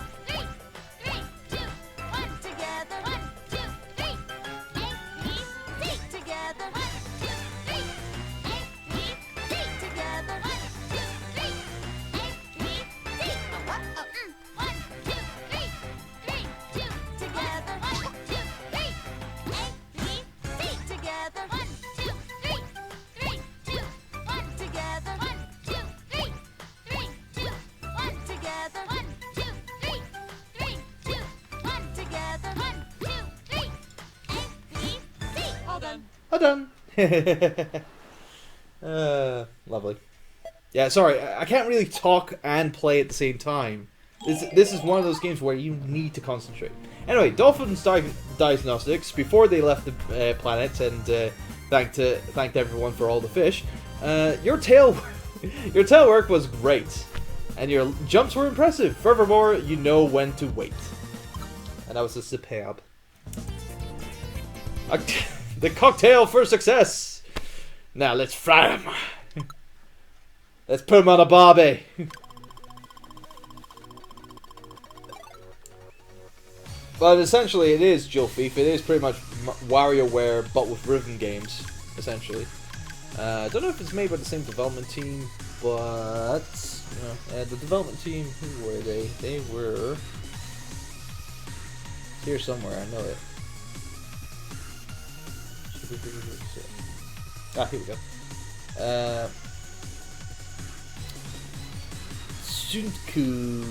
2, 3, 3, 2, 1. Together, 1, 2, 3, A, B, C. Together, 1, 2, 3, A, B, C. Together, 1, 2, 3, A, B, C. 1, 2, 3, 3, 2. Together, 1, 2, 3, A, B, C. Together, 1, 2, 3, 3, 2, 1. Together, 1, 2, 3, 3, 2, 1. Together, 1, 2, 3, 3, 2, 1. Together, 1, 2, 3, A, B, C. All done. All done. Lovely. Yeah, sorry, I can't really talk and play at the same time. This is one of those games where you need to concentrate. Anyway, Dolphins Diagnostics, before they left the planet and thanked everyone for all the fish, your tail work was great, and your jumps were impressive. Furthermore, you know when to wait. And that was a superb. The cocktail for success! Now let's fry him! Let's put him on a barbie! But essentially it is Jill Thief. It is pretty much WarioWare, but with rhythm games, essentially. I don't know if it's made by the same development team, but... the development team, who were they? They were... here somewhere, I know it. Ah, here we go. Shunku.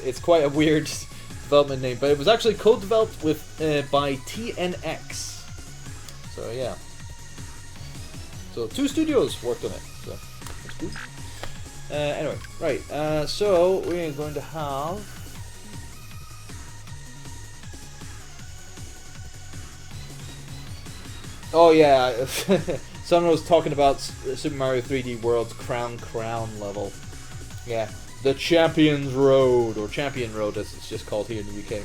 It's quite a weird development name, but it was actually co-developed with by TNX. So yeah. So 2 studios worked on it. So that's cool. Anyway, right. So we're going to have. Oh yeah, someone was talking about Super Mario 3D World's Crown level. Yeah, the Champions Road, or Champion Road as it's just called here in the UK.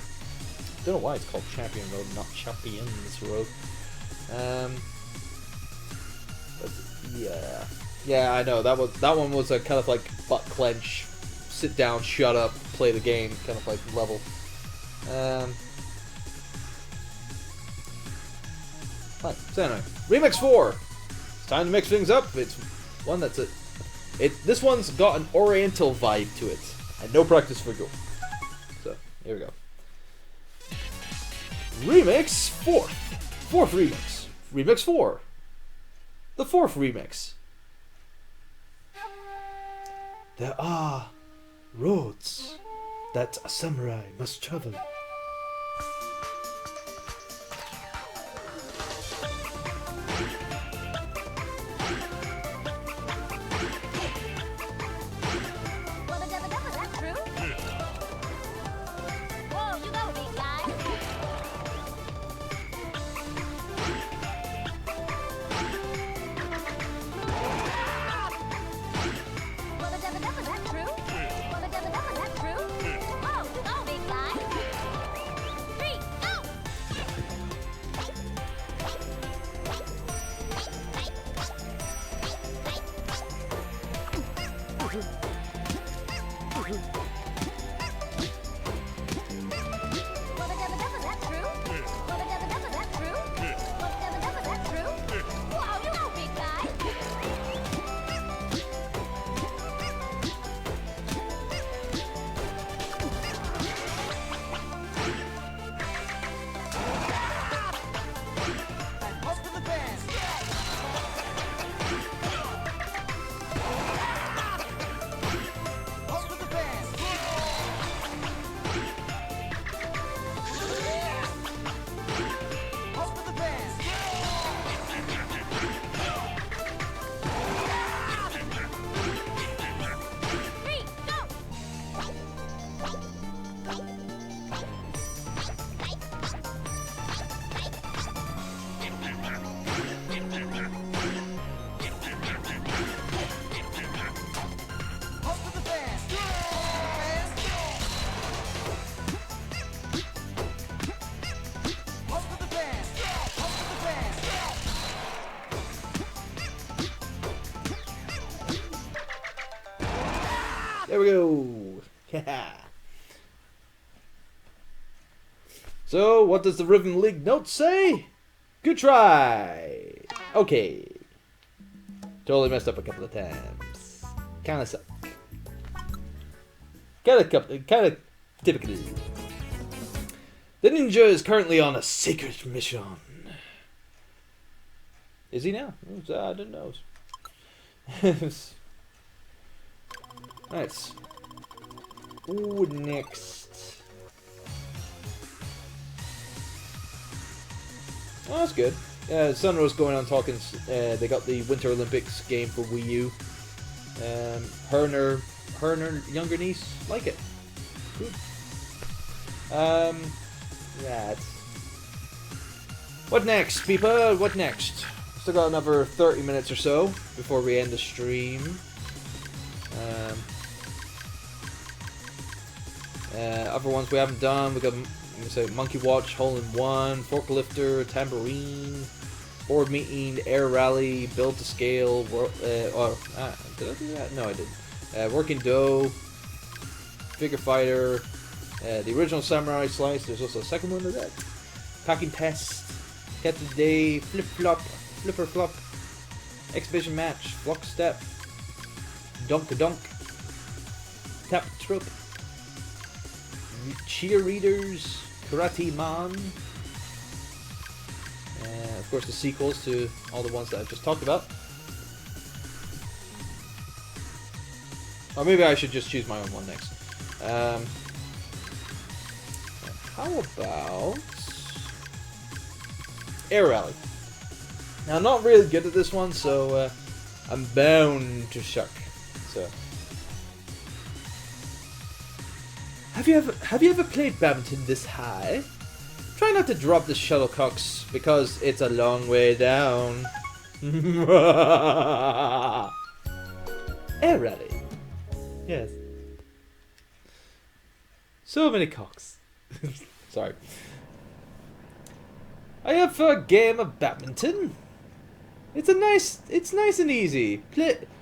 Don't know why it's called Champion Road, not Champions Road. But yeah, I know that one was a kind of like butt clench, sit down, shut up, play the game kind of like level. Right, so anyway, Remix 4. It's time to mix things up. It's one that's this one's got an Oriental vibe to it, and no practice for Go. So here we go. Remix 4. 4th remix. Remix 4. The 4th remix. There are roads that a samurai must travel. Is that true? Whoa, you go, big guy. Is that true? Is that true? Whoa, you go, big guy. 3, go! Is that true? There we go. Yeah. So, what does the Rhythm League note say? Good try. Okay. Totally messed up a couple of times. Kinda suck. Kinda typical. The ninja is currently on a secret mission. Is he now? I didn't know. Right. Ooh, next. Oh, that's good. Sunrose going on talking. They got the Winter Olympics game for Wii U. Her and her younger niece like it. Good. That's. What next, people? What next? Still got another 30 minutes or so before we end the stream. Other ones we haven't done. We got Monkey Watch, Hole in One, Forklifter, Tambourine, Board Meeting, Air Rally, Build to Scale. Did I do that? No, I didn't. Working Dough, Figure Fighter, the original Samurai Slice. There's also a second one of that. Packing Test, Cat of the Day, Flipper Flop, Exhibition Match, Flock Step, Dunk a Dunk, Tap Troop, Cheerleaders, Karate Man, of course the sequels to all the ones that I've just talked about. Or maybe I should just choose my own one next. How about Air Rally? Now I'm not really good at this one, so I'm bound to shuck. So, have you ever played badminton this high? Try not to drop the shuttlecocks because it's a long way down. Air Rally. Yes. So many cocks. Sorry. I have a game of badminton. It's nice and easy.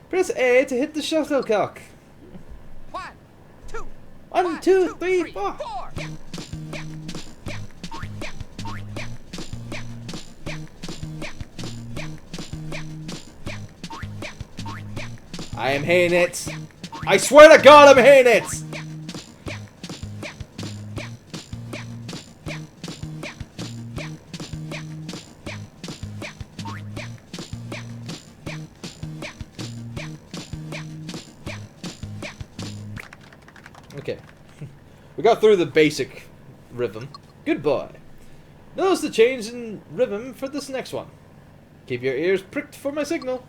Press A to hit the shuttlecock. 1, 2, 1, 2, 3, 4. I am hitting it. I swear to God, I'm hitting it. Okay. We got through the basic rhythm. Good boy. Notice the change in rhythm for this next one. Keep your ears pricked for my signal.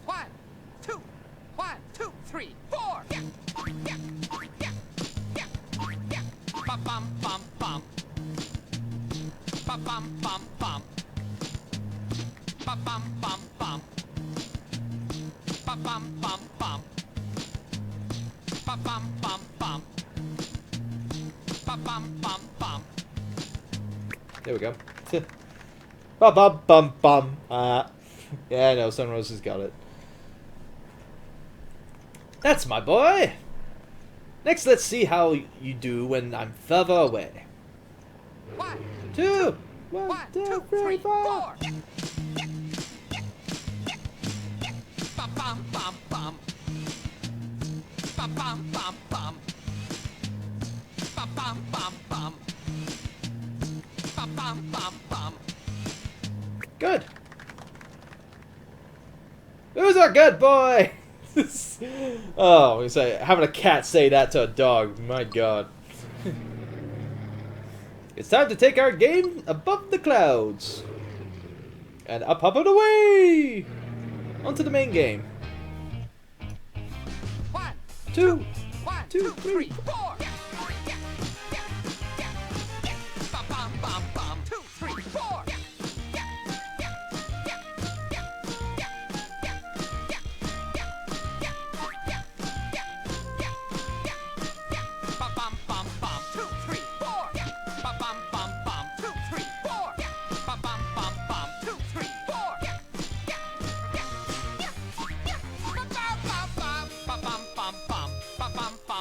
1, 2, 1, 2, 3, 4. Bum bum bum bum. Bum bum bum bum. Bum bum bum bum. Bum bum bum bum. Bum bum bum bum. Bum bum bum bum. There we go. Bum bum bum bum. Yeah, I know, Sunrose has got it. That's my boy! Next, let's see how you do when I'm further away. 1, 2, 1, 1, 2, 2, 3, 3, 4. 4. Bum bum bum bum. Bum bum bum bum. Bum bum bum bum. Bum bum bum bum. Good. Who's our good boy? Oh, we say having a cat say that to a dog. My God. It's time to take our game above the clouds and up and away onto the main game. 1, 2, 1, 2, 2, 3, 3, 4. Bum bum bum bum. 2, 3, 4. Bum bum bum bum. 2, 3, 4. Bum bum bum bum. 2, 3, 4. Bum bum bum bum. 2, 3, 4. Bum bum bum bum. Bum bum bum bum. Bum bum bum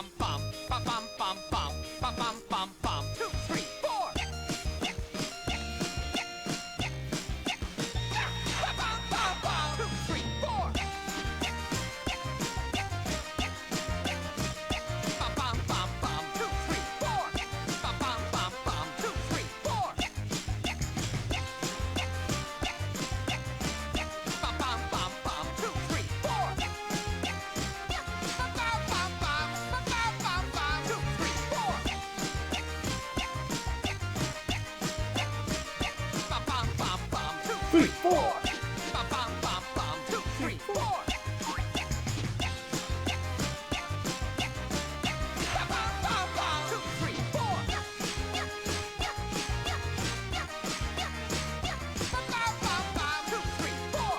3, 4. Bum, bum, bum, bum. 2, 3, 4. Bum, bum, bum, bum. 2, 3, 4. Bum, bum, bum, bum. 2, 3, 4.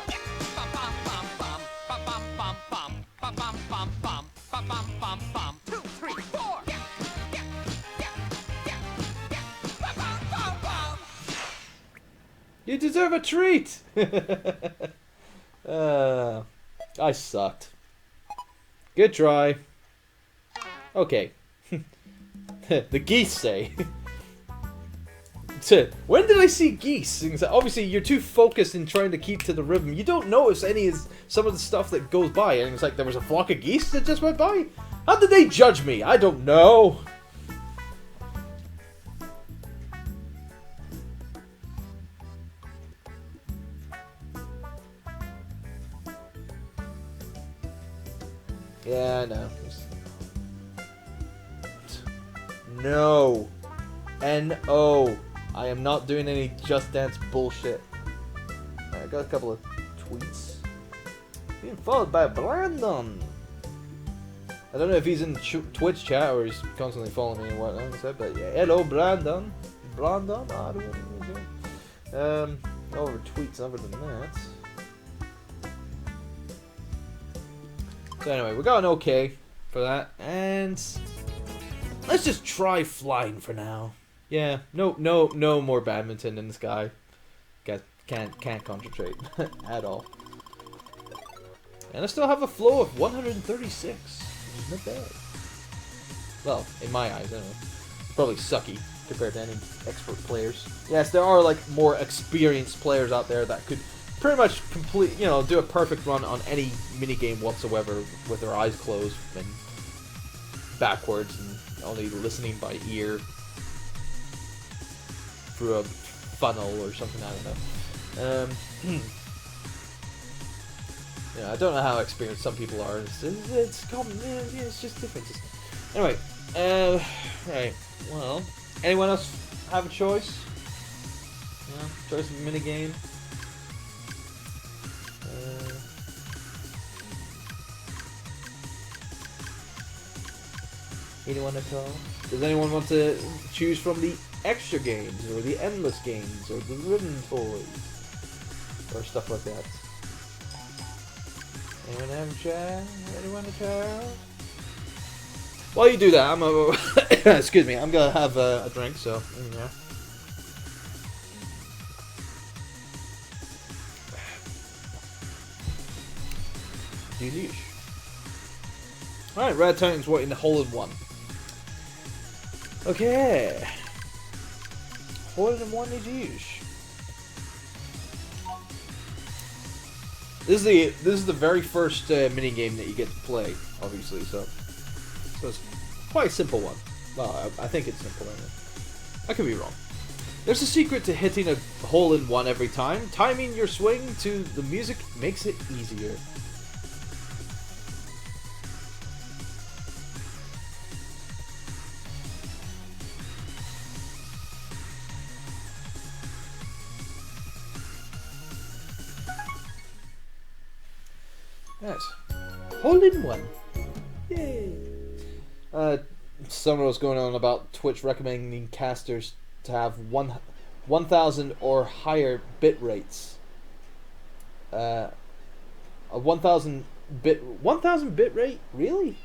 Bum, bum, bum, bum. Bum, bum, bum, bum. Bum, bum, bum, bum. Bum, bum, bum, bum. 2, 3, 4. Bum, bum, bum, bum. You deserve a treat! I sucked. Good try. Okay. The geese say. When did I see geese? Obviously, you're too focused in trying to keep to the rhythm. You don't notice some of the stuff that goes by. And it's like there was a flock of geese that just went by. How did they judge me? I don't know. Yeah, I know. No. N-O. I am not doing any Just Dance bullshit. I got a couple of tweets. Being followed by Brandon. I don't know if he's in Twitch chat or he's constantly following me and whatnot. But yeah, hello Brandon. Brandon? I don't know. No other tweets other than that. So anyway, we got an okay for that, and let's just try flying for now. Yeah, no more badminton in the sky. Can't concentrate at all. And I still have a flow of 136, which is not bad. Well, in my eyes, anyway. Probably sucky compared to any expert players. Yes, there are like more experienced players out there that could pretty much do a perfect run on any minigame whatsoever with their eyes closed and backwards and only listening by ear through a funnel or something, I don't know. I don't know how experienced some people are. It's common, it's just differences. Anyway, right, well, anyone else have a choice? Choice of minigame? Anyone at all? Does anyone want to choose from the extra games, or the endless games, or the ribbon toys, or stuff like that? Anyone have a chat? Anyone a chat? While you do that, I'm excuse me, I'm gonna have a drink, so yeah. Delish. Alright, Red Titan's wanting the hole-in-one. Okay. Hole-in-one is huge. This is the very first mini game that you get to play, obviously. So it's quite a simple one. Well, I think it's simple. Anyway. I could be wrong. There's a secret to hitting a hole-in-one every time. Timing your swing to the music makes it easier. Yes. Hole-in-one. Yay. Someone was going on about Twitch recommending casters to have 1,000 or higher bit rates. A 1,000 bit rate? Really?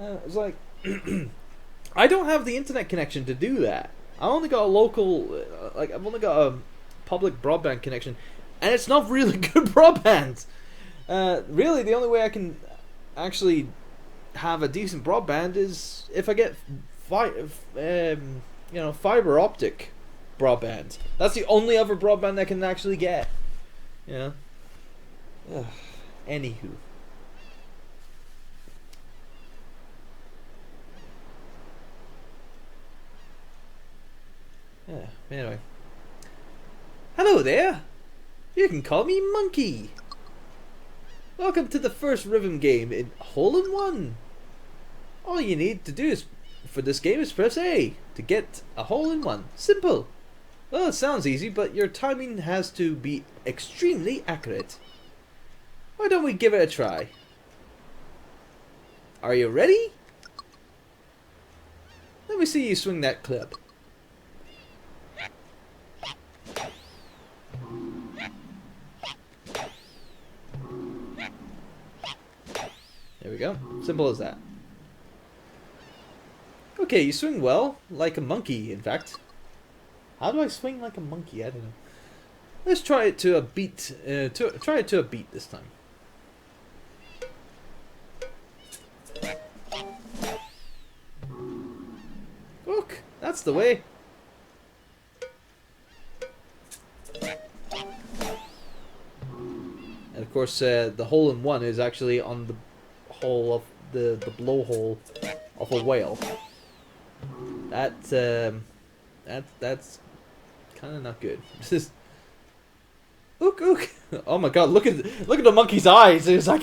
It's like I don't have the internet connection to do that. I only got a local, I've only got a public broadband connection, and it's not really good broadband. Really, the only way I can actually have a decent broadband is if I get fiber optic broadband. That's the only other broadband I can actually get. Yeah. Anywho. Yeah. Anyway. Hello there. You can call me Monkey. Welcome to the first rhythm game in Hole-in-One. All you need to do for this game is press A to get a hole-in-one. Simple. Well, it sounds easy, but your timing has to be extremely accurate. Why don't we give it a try? Are you ready? Let me see you swing that club. There we go. Simple as that. Okay, you swing well, like a monkey, in fact. How do I swing like a monkey? I don't know. Let's try it to a beat. Try it to a beat this time. Look, that's the way. And of course, the hole in one is actually on the hole of the blowhole of a whale. That's kind of not good. Ook ook! Oh my god! Look at the monkey's eyes. It's like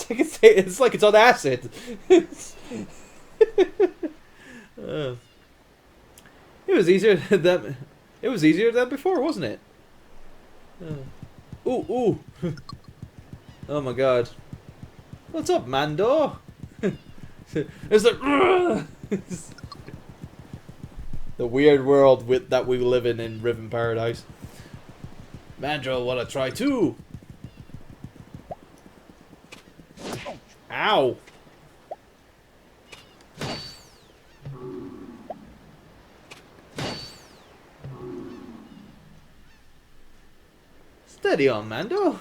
it's like it's on acid. It was easier than before, wasn't it? Ooh ooh! Oh my god! What's up, Mando? It's like the weird world that we live in Riven Paradise. Mandrill, wanna try too? Ow! Steady on, Mando.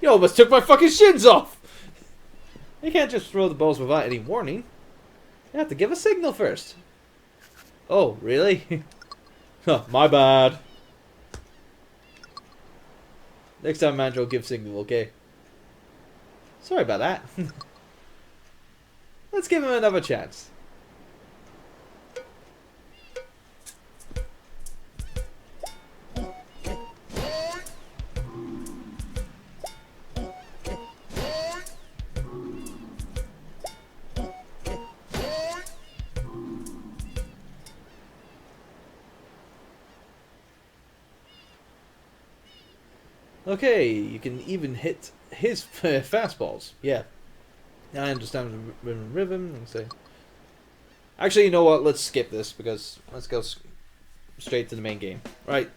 You almost took my fucking shins off! You can't just throw the balls without any warning. You have to give a signal first. Oh, really? Huh, my bad. Next time, Mandrill, give signal, okay? Sorry about that. Let's give him another chance. Okay, you can even hit his fastballs. Yeah, I understand rhythm. Say, actually, you know what? Let's skip this because let's go straight to the main game. Right.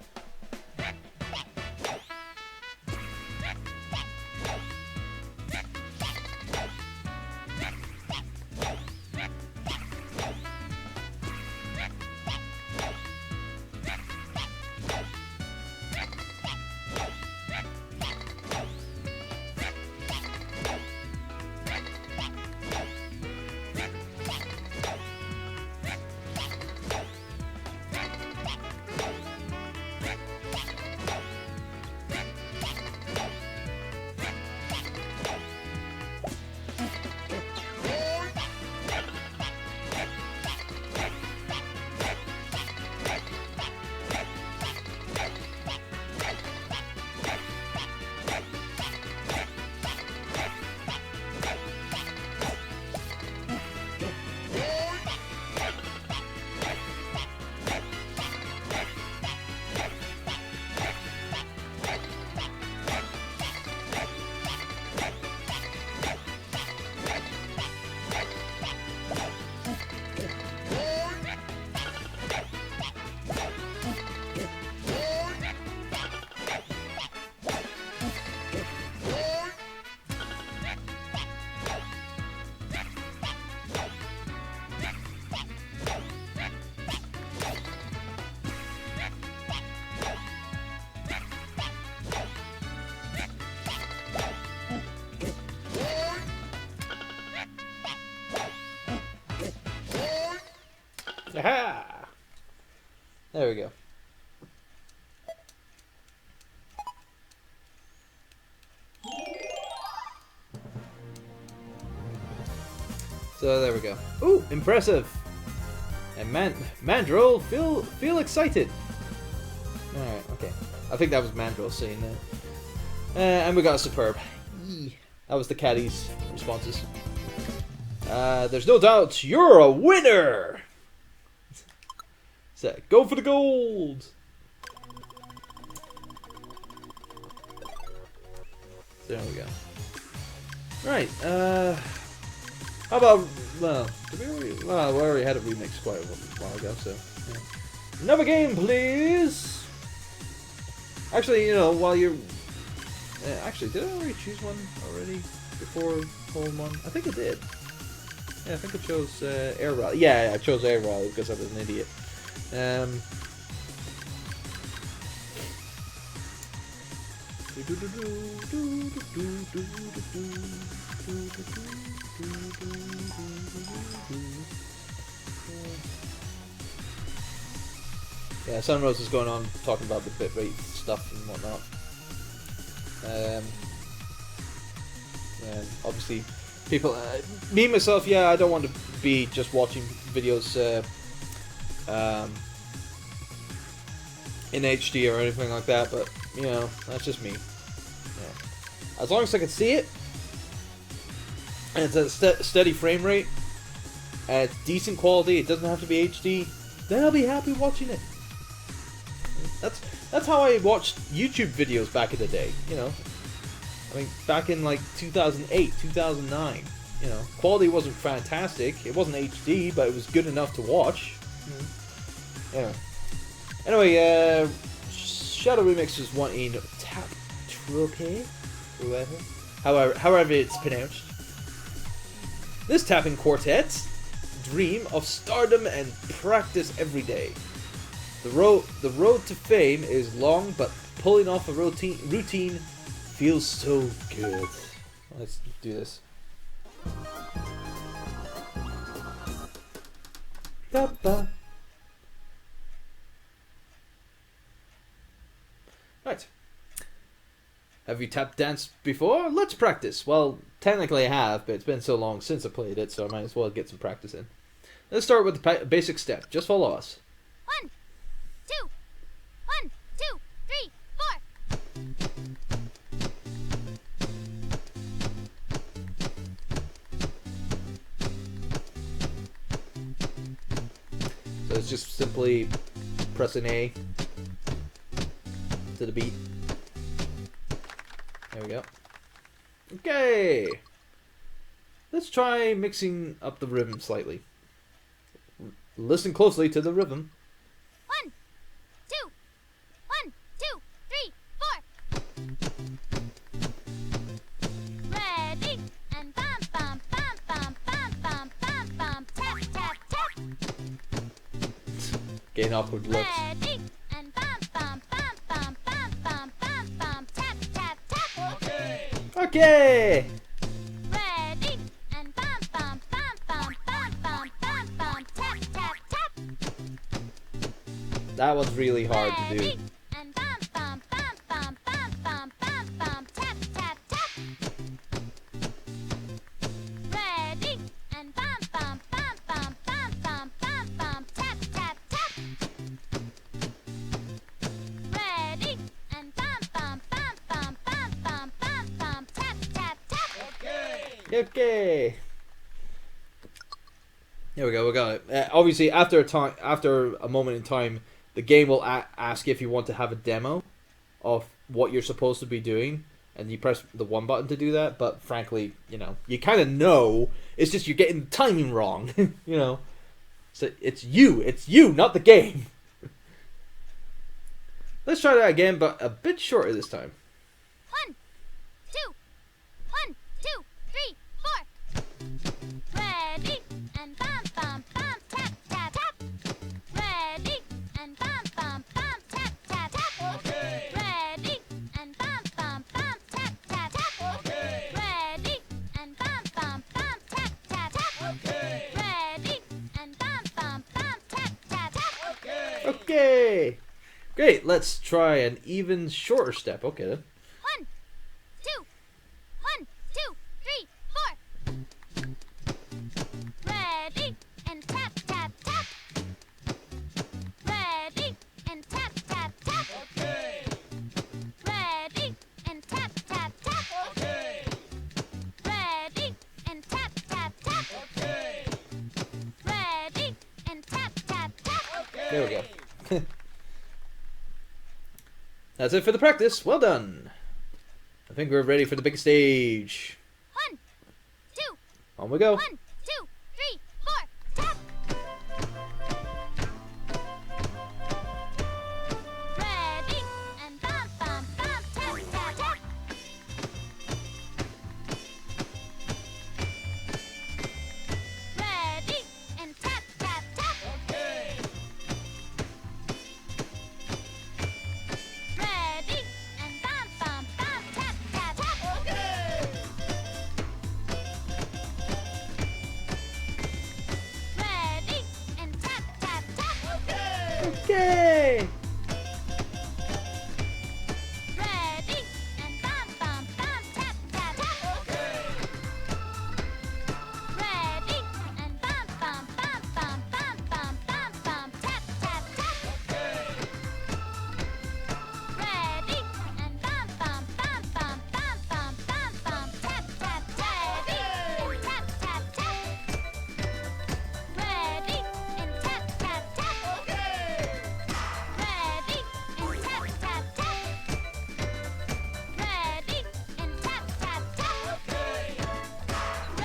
Aha! There we go. So there we go. Ooh, impressive! And Mandrill, feel excited. All right, okay. I think that was Mandrill saying that. And we got a superb. That was the caddy's responses. There's no doubt you're a winner. set, go for the gold. There we go. Right, how about, well, did we already, well, we already had a remix quite a while ago, so, yeah. Another game, please! Actually, you know, while you're, actually, did I already choose one already before hole 1? I think I did. Yeah, I think I chose, Air Rally. Yeah, I chose Air Rally because I was an idiot. Yeah, Sunrose is going on talking about the bitrate stuff and whatnot. And obviously, people, me myself, yeah, I don't want to be just watching videos in HD or anything like that, but you know, that's just me. Yeah. As long as I can see it, and it's a steady frame rate, and it's decent quality, it doesn't have to be HD, then I'll be happy watching it. That's how I watched YouTube videos back in the day, you know. I mean, back in like 2008, 2009, you know, quality wasn't fantastic. It wasn't HD, but it was good enough to watch. Yeah. Anyway, Shadow Remixers wanting Tap Trope, however it's pronounced. This tapping quartet dream of stardom and practice every day. The road to fame is long, but pulling off a routine feels so good. Let's do this. Ba-ba. Right. Have you tap danced before? Let's practice. Well, technically I have, but it's been so long since I played it, so I might as well get some practice in. Let's start with the basic step. Just follow us. 1, 2, 1, 2, 3, 4. So it's just simply pressing A to the beat. There we go. Okay. Let's try mixing up the rhythm slightly. Listen closely to the rhythm. 1, 2, 1, 2, 3, 4. Ready and bum bum bum bum bum bum bum bum tap tap tap. Getting awkward looks. Ready and bum bum bum bum bum bum bum bum tap tap tap. Okay. Okay. Ready and bum bum bum bum bum bum bum bum tap tap tap. That was really hard to do. Ready and bum bum bum bum bum bum bum bum tap tap tap. Ready and bum bum bum bum bum bum bum bum tap tap tap. Ready and bum bum bum bum bum bum bum bum tap tap tap. Okay. Okay. There we go. We got it. Obviously, after a moment in time, the game will ask if you want to have a demo of what you're supposed to be doing, and you press the 1 button to do that. But frankly, you know, you kind of know. It's just you're getting the timing wrong. You know, so it's you, not the game. Let's try that again, but a bit shorter this time. 1, 2, 1, 2, 3, 4. Ready and bum bum bum tap tap tap. Ready and bum bum bum tap tap tap. Okay. Ready and bum bum bum tap tap tap. Okay. Ready and bum bum bum tap tap tap. Okay. Ready and bum bum bum tap tap tap. Okay. Okay. Great. Let's try an even shorter step. Okay then. 1, 2, 1, 2, 3, 4. Ready and tap tap tap. Ready and tap tap tap. Okay. Ready and tap tap tap. Okay. Ready and tap tap tap. Okay. Ready and tap tap tap. Okay. There we go. That's it for the practice. Well done. I think we're ready for the big stage. 1, 2, On we go. 1, 2, 3, 4. Tap. Ready and bum bum bum. Tap tap tap. Ready and tap tap tap. Ready and bum bum bum. Tap tap tap. Ready and tap tap tap. Okay. Ready and bum bum bum. Tap tap tap. Ready and bum bum bum bum bum bum bum bum. Tap tap tap. Ready and bum bum bum bum bum bum bum bum. Tap tap tap. Ready and tap tap tap. Ready and tap tap tap. Ready and tap tap tap.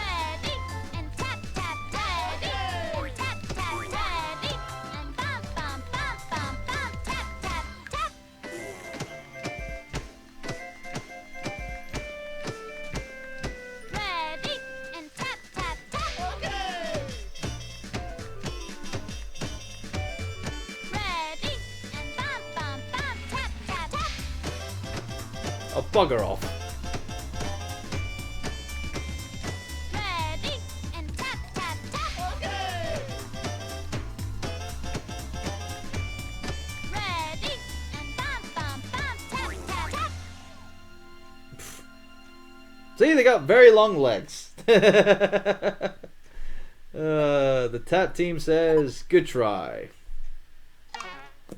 Ready and tap tap tap. Ready and tap tap tap. And tap tap ready and bum bum bum bum bum. Tap tap tap. Ready and tap tap tap. Ready and bum bum bum. Tap tap tap. Oh, bugger off. Ready and tap tap tap. Ready and bum bum bum. Tap tap tap. See, they got very long legs. The tap team says, good try.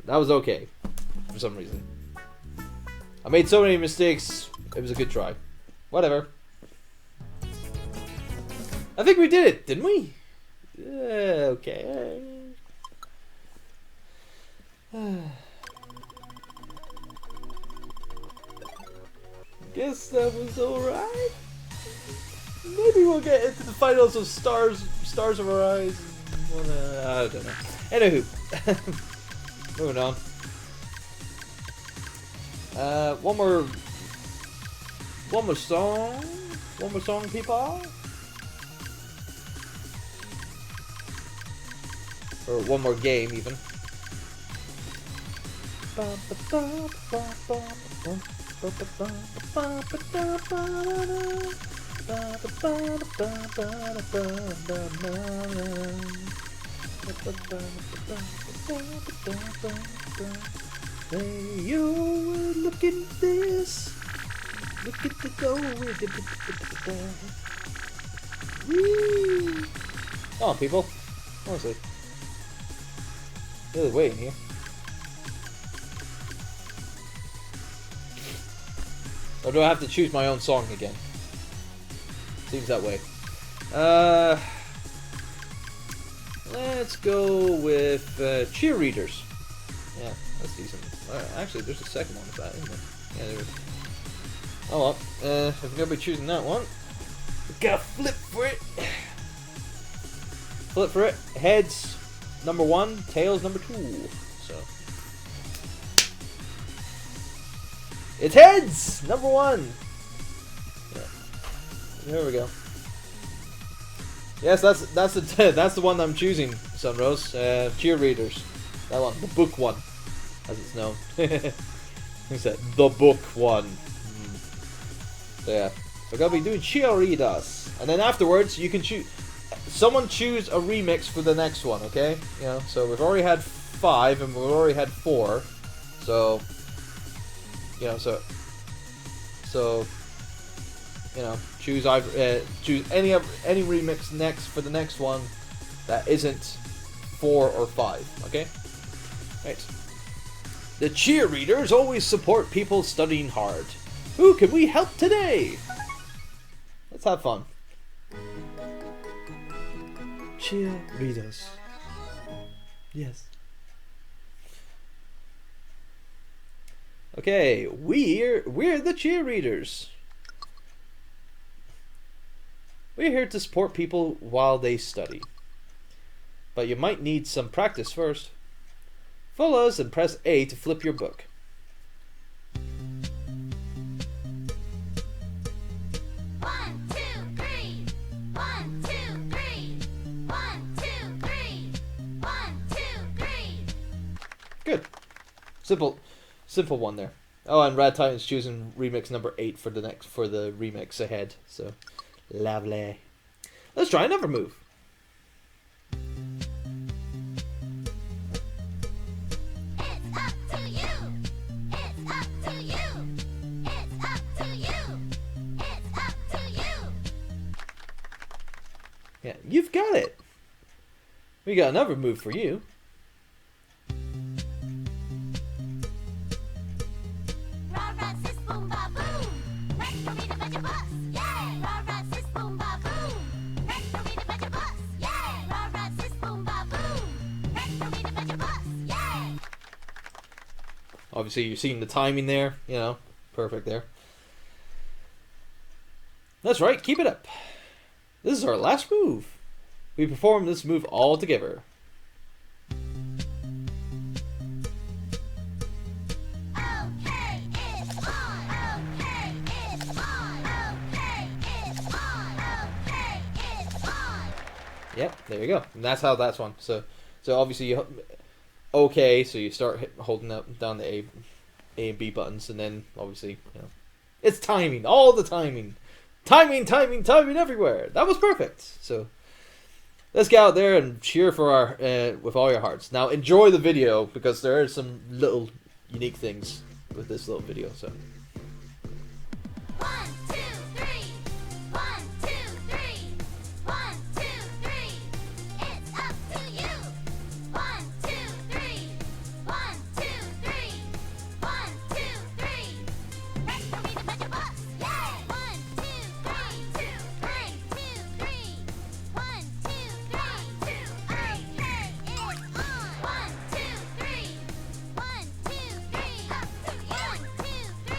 That was okay, for some reason. I made so many mistakes, it was a good try. Whatever. I think we did it, didn't we? Yeah, okay. Guess that was alright. Maybe we'll get into the finals of Stars of Our Eyes. I don't know. Anywho, moving on. One more song. One more song, people. Or one more game, even. Hey, yo, look at this. Look at the go. Woo. Come on, people. Honestly. Really waiting here. Or do I have to choose my own song again? Seems that way. Let's go with Cheerleaders. Yeah, that's decent. Actually, there's a second one of that, isn't there? Yeah, there is. Oh well, if we're gonna be choosing that one, we gotta flip for it. Flip for it. Heads, number 1. Tails, number 2. So it's heads, number 1. Yeah. There we go. Yes, that's the one I'm choosing, Sunrose. Cheerleaders. That one, the book one, as it's known. Who said the book one? So yeah, we're gonna be doing Cheerleaders, and then afterwards you can choose. Someone choose a remix for the next one, okay? You know, so we've already had 5 and we've already had 4, so you know, so you know, choose any remix next for the next one that isn't 4 or 5, okay? Right. The cheerleaders always support people studying hard. Who can we help today? Let's have fun. Cheerleaders. Yes. Okay, we're the cheerleaders. We're here to support people while they study. But you might need some practice first. Follow us and press A to flip your book. One, two, three. One, two, three. One, two, three. One, two, three. Good. Simple one there. Oh, and Rad Titan's choosing remix number 8 for the remix ahead. So, lovely. Let's try another move. It's up to you. It's up to you. It's up to you. It's up to you. Yeah, you've got it. We got another move for you. Rah, rah, sis, boom, ba, boom. Ready for me to fetch a bus? Yeah. Rah, rah, sis, boom, ba, boom. Ready for me to fetch a bus? Yeah. Rah, rah, sis, boom, ba, boom. Ready for me to fetch a bus? Yeah. Obviously, you're seeing the timing there. You know, perfect there. That's right, keep it up. This is our last move. We perform this move all together. Okay, it's on. Okay, it's on. Okay, it's on. Okay, it's on. Yep, there you go. And that's how that's one. So obviously you okay. So you start holding down the A and B buttons, and then obviously it's timing, all the timing, timing everywhere. That was perfect. So let's get out there and cheer for our with all your hearts. Now enjoy the video because there are some little unique things with this little video. So. 1, 2, 3. 1, 2, 3. 1, 2, 3. It's up to you. 1, 2, 3. 1, 2, 3. 1, 2, 3. Ready for me to fetch a bus? Yeah. 1, 2, 3. 2, 3. 2, 3. 1, 2, 3. 2. Okay, it's on. 1, 2, 3. 1, 2, 3. Up to you. 1, 2, 3.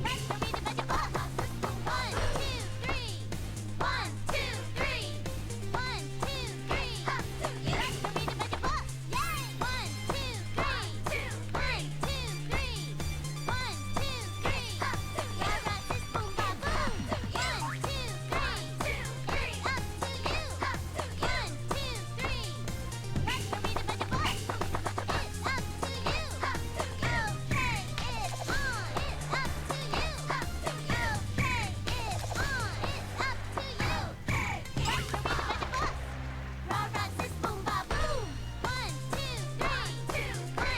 Ready for me to fetch a bus? 1, 2, 3. 1, 2, 3. 1, 2, 3. Up to you. Ready for me to fetch a bus? Yay! 1, 2, 3. 2, 3. 2, 3. 1, 2, 3. Up to you. Rah, sis, boom, ba, boom. 1, 2, 3. 2, 3. Up to you. Up to you. 1, 2, 3. Ready for me to fetch a bus? It's up to you. Up to you. Okay, it's on. It's up to you. Up to you. Okay, it's on. It's up to you. Okay, ready for me to fetch a bus? Rah, rah, sis, boom, ba, boom. 1, 2, 3. 2, 3. 2,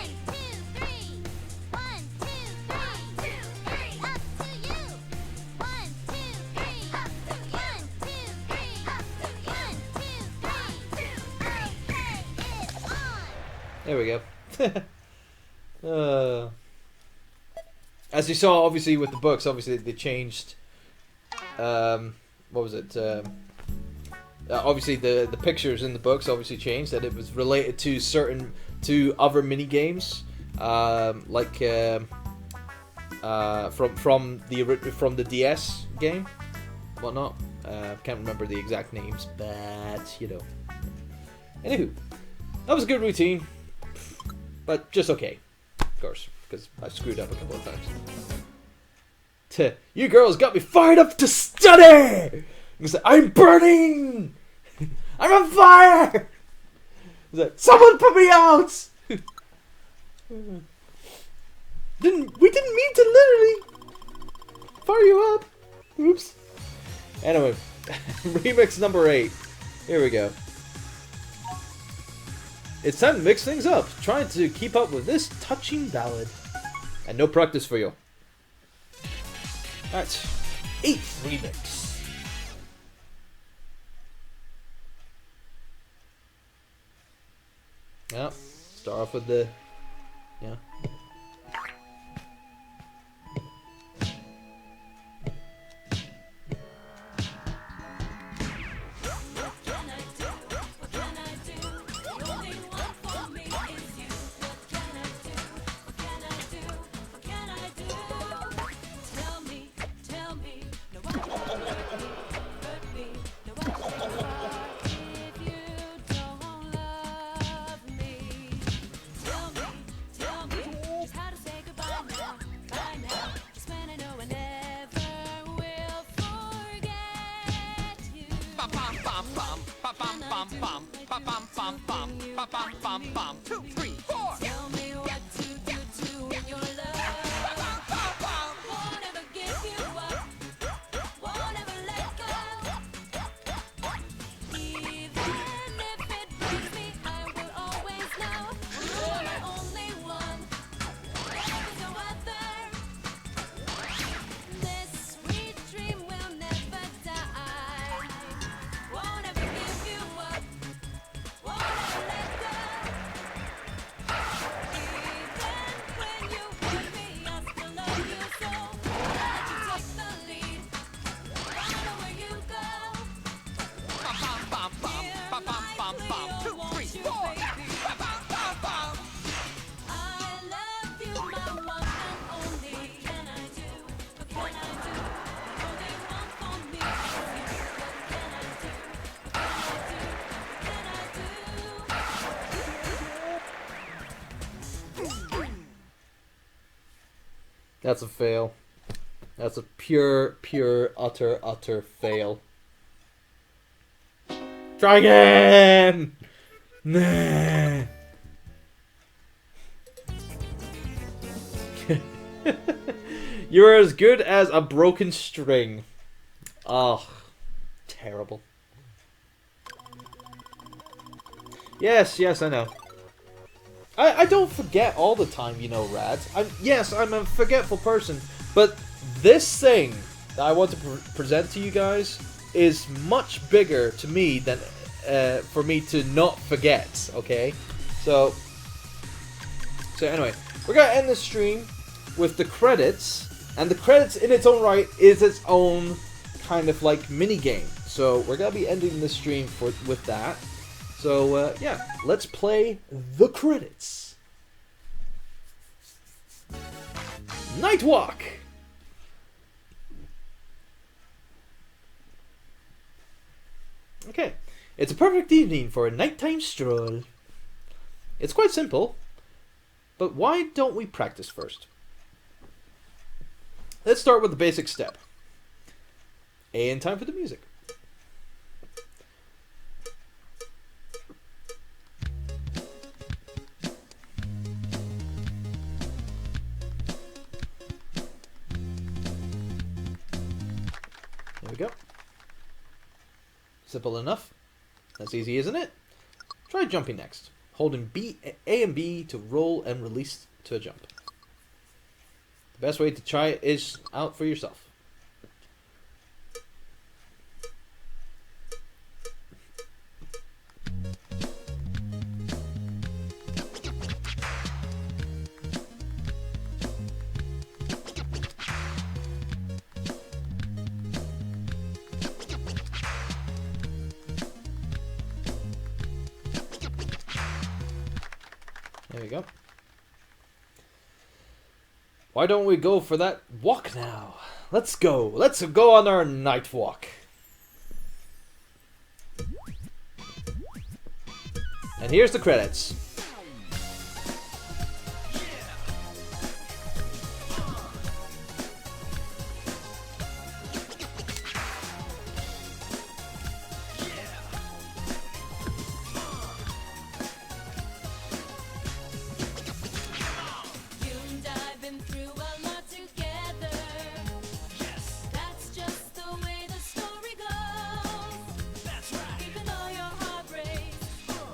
3. 1, 2, 3. 2, 3. Up to you. 1, 2, 3. Up to you. 1, 2, 3. Up to you. 1, 2, 3. 2, 3. Okay, it's on. There we go. As you saw, obviously with the books, obviously they changed. What was it? Obviously the pictures in the books obviously changed. That it was related to other mini games, like from the DS game, whatnot. Can't remember the exact names, but you know. Anywho, that was a good routine. But just okay, of course, because I screwed up a couple of times. You girls got me fired up to study! I'm burning! I'm on fire! Someone put me out! We didn't mean to literally fire you up. Oops. Anyway, remix number 8. Here we go. It's time to mix things up, trying to keep up with this touching ballad. And no practice for you. Alright, 8th remix. Yeah, start off with the... Yeah. bum, ba bum bum bum, ba bum bum bum, ba bum bum bum. 2, 3, 4. Tell me what to do to win your love. Won't ever give you up. Won't ever let go. Even if it breaks me, I will always know you're my only one. There is no other. This sweet dream will never die. Won't ever give you up. Won't ever let go. Even when you hurt me, I still love you so. Let you take the lead. Follow where you go. Ba bum bum bum, ba bum bum bum. 2, 3, 4. Ba bum bum bum. I love you, my one and only. What can I do? What can I do? All they want from me is you. What can I do? What can I do? What can I do? That's a fail. That's a pure, utter fail. Try again! Nah. You're as good as a broken string. Oh, terrible. Yes, I know. I don't forget all the time, you know, Rads. I'm a forgetful person, but this thing that I want to present to you guys is much bigger to me than for me to not forget, okay? So anyway, we're gonna end the stream with the credits, and the credits in its own right is its own kind of like mini game. So we're gonna be ending the stream with that. So yeah, let's play the credits. Night Walk. Okay, it's a perfect evening for a nighttime stroll. It's quite simple, but why don't we practice first? Let's start with the basic step. And time for the music. There we go. Simple enough. That's easy, isn't it? Try jumping next. Holding A and B to roll and release to a jump. The best way to try it is out for yourself. There we go. Why don't we go for that walk now? Let's go. Let's go on our night walk. And here's the credits. You and I've been through a lot together. Yes, that's just the way the story goes. That's right. Even though your heart breaks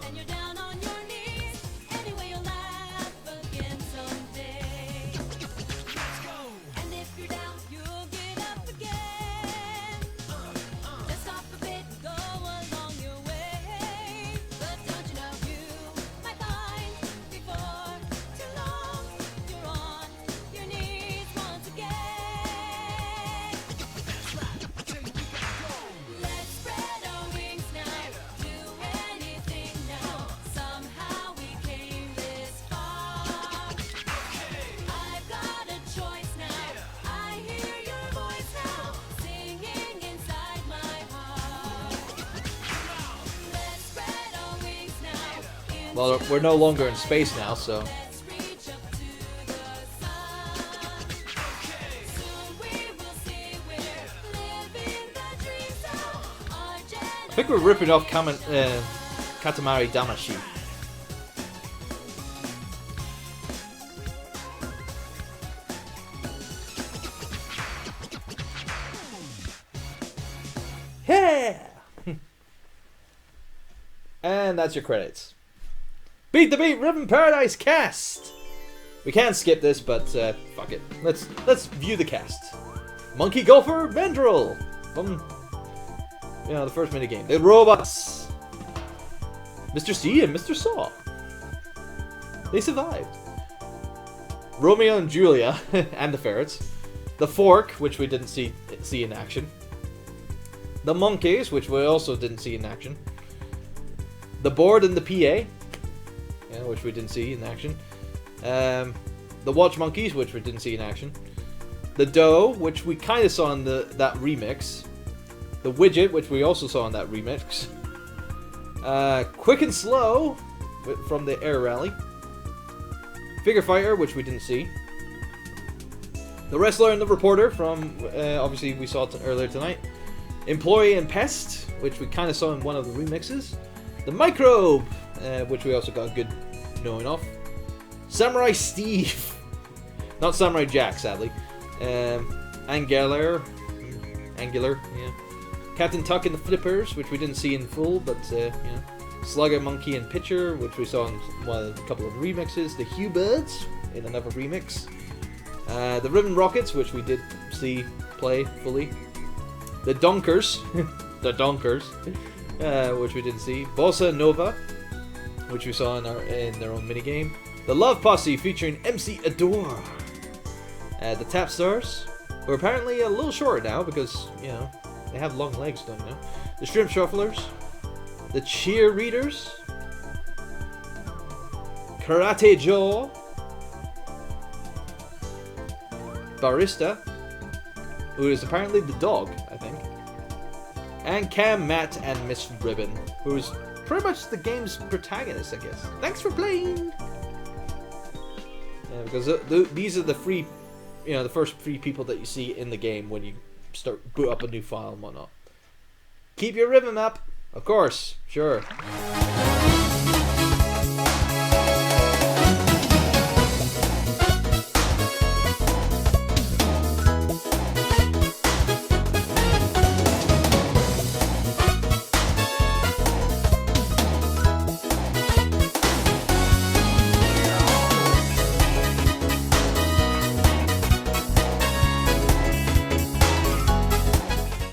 and you're down on your knees, anyway you'll laugh again someday. Let's go. And if you're down, you'll get up again. Just stop a bit, go along your way. But don't you know you might find before too long you're on your knees once again. Let's spread our wings now, do anything now. Somehow we came this far. I've got a choice now, I hear your voice now, singing inside my heart. Let's spread our wings now. Well, we're no longer in space now, so... Let's reach up to the sun. Soon we will see we're living the dream zone. Our I think we're ripping off Katamari Damacy. Yeah! And that's your credits. Beat the Beat Ribbon Paradise cast! We can skip this, but fuck it. Let's view the cast. Monkey Golfer Mandrill from the first minigame. The robots. Mr. C and Mr. Saw. They survived. Romeo and Julia and the ferrets. The fork, which we didn't see in action. The monkeys, which we also didn't see in action. The board and the PA, which we didn't see in action. The watch monkeys, which we didn't see in action. The dough, which we kind of saw in that remix. The widget, which we also saw in that remix. Quick and Slow from the Air Rally. Figure Fighter, which we didn't see. The Wrestler and the Reporter from, obviously we saw it earlier tonight. Employee and Pest, which we kind of saw in one of the remixes. The Microbe, which we also got a good knowing of. Samurai Steve. Not Samurai Jack, sadly. Angular, yeah. Captain Tuck and the Flippers, which we didn't see in full, but, Slugger, Monkey, and Pitcher, which we saw in a couple of remixes. The Hubirds in another remix. The Ribbon Rockets, which we did see play fully. The Donkers, which we didn't see. Bossa Nova, which we saw in their own minigame. The Love Posse featuring MC Adore. The Tap Stars, who are apparently a little shorter now because, they have long legs, don't you know? The Shrimp Shufflers. The Cheerleaders. Karate Joe. Barista, who is apparently the dog, I think. And Cam, Matt, and Miss Ribbon, who is pretty much the game's protagonist, I guess. Thanks for playing! Yeah, because these are the free, the first three people that you see in the game when you boot up a new file and whatnot. Keep your ribbon up, of course, sure.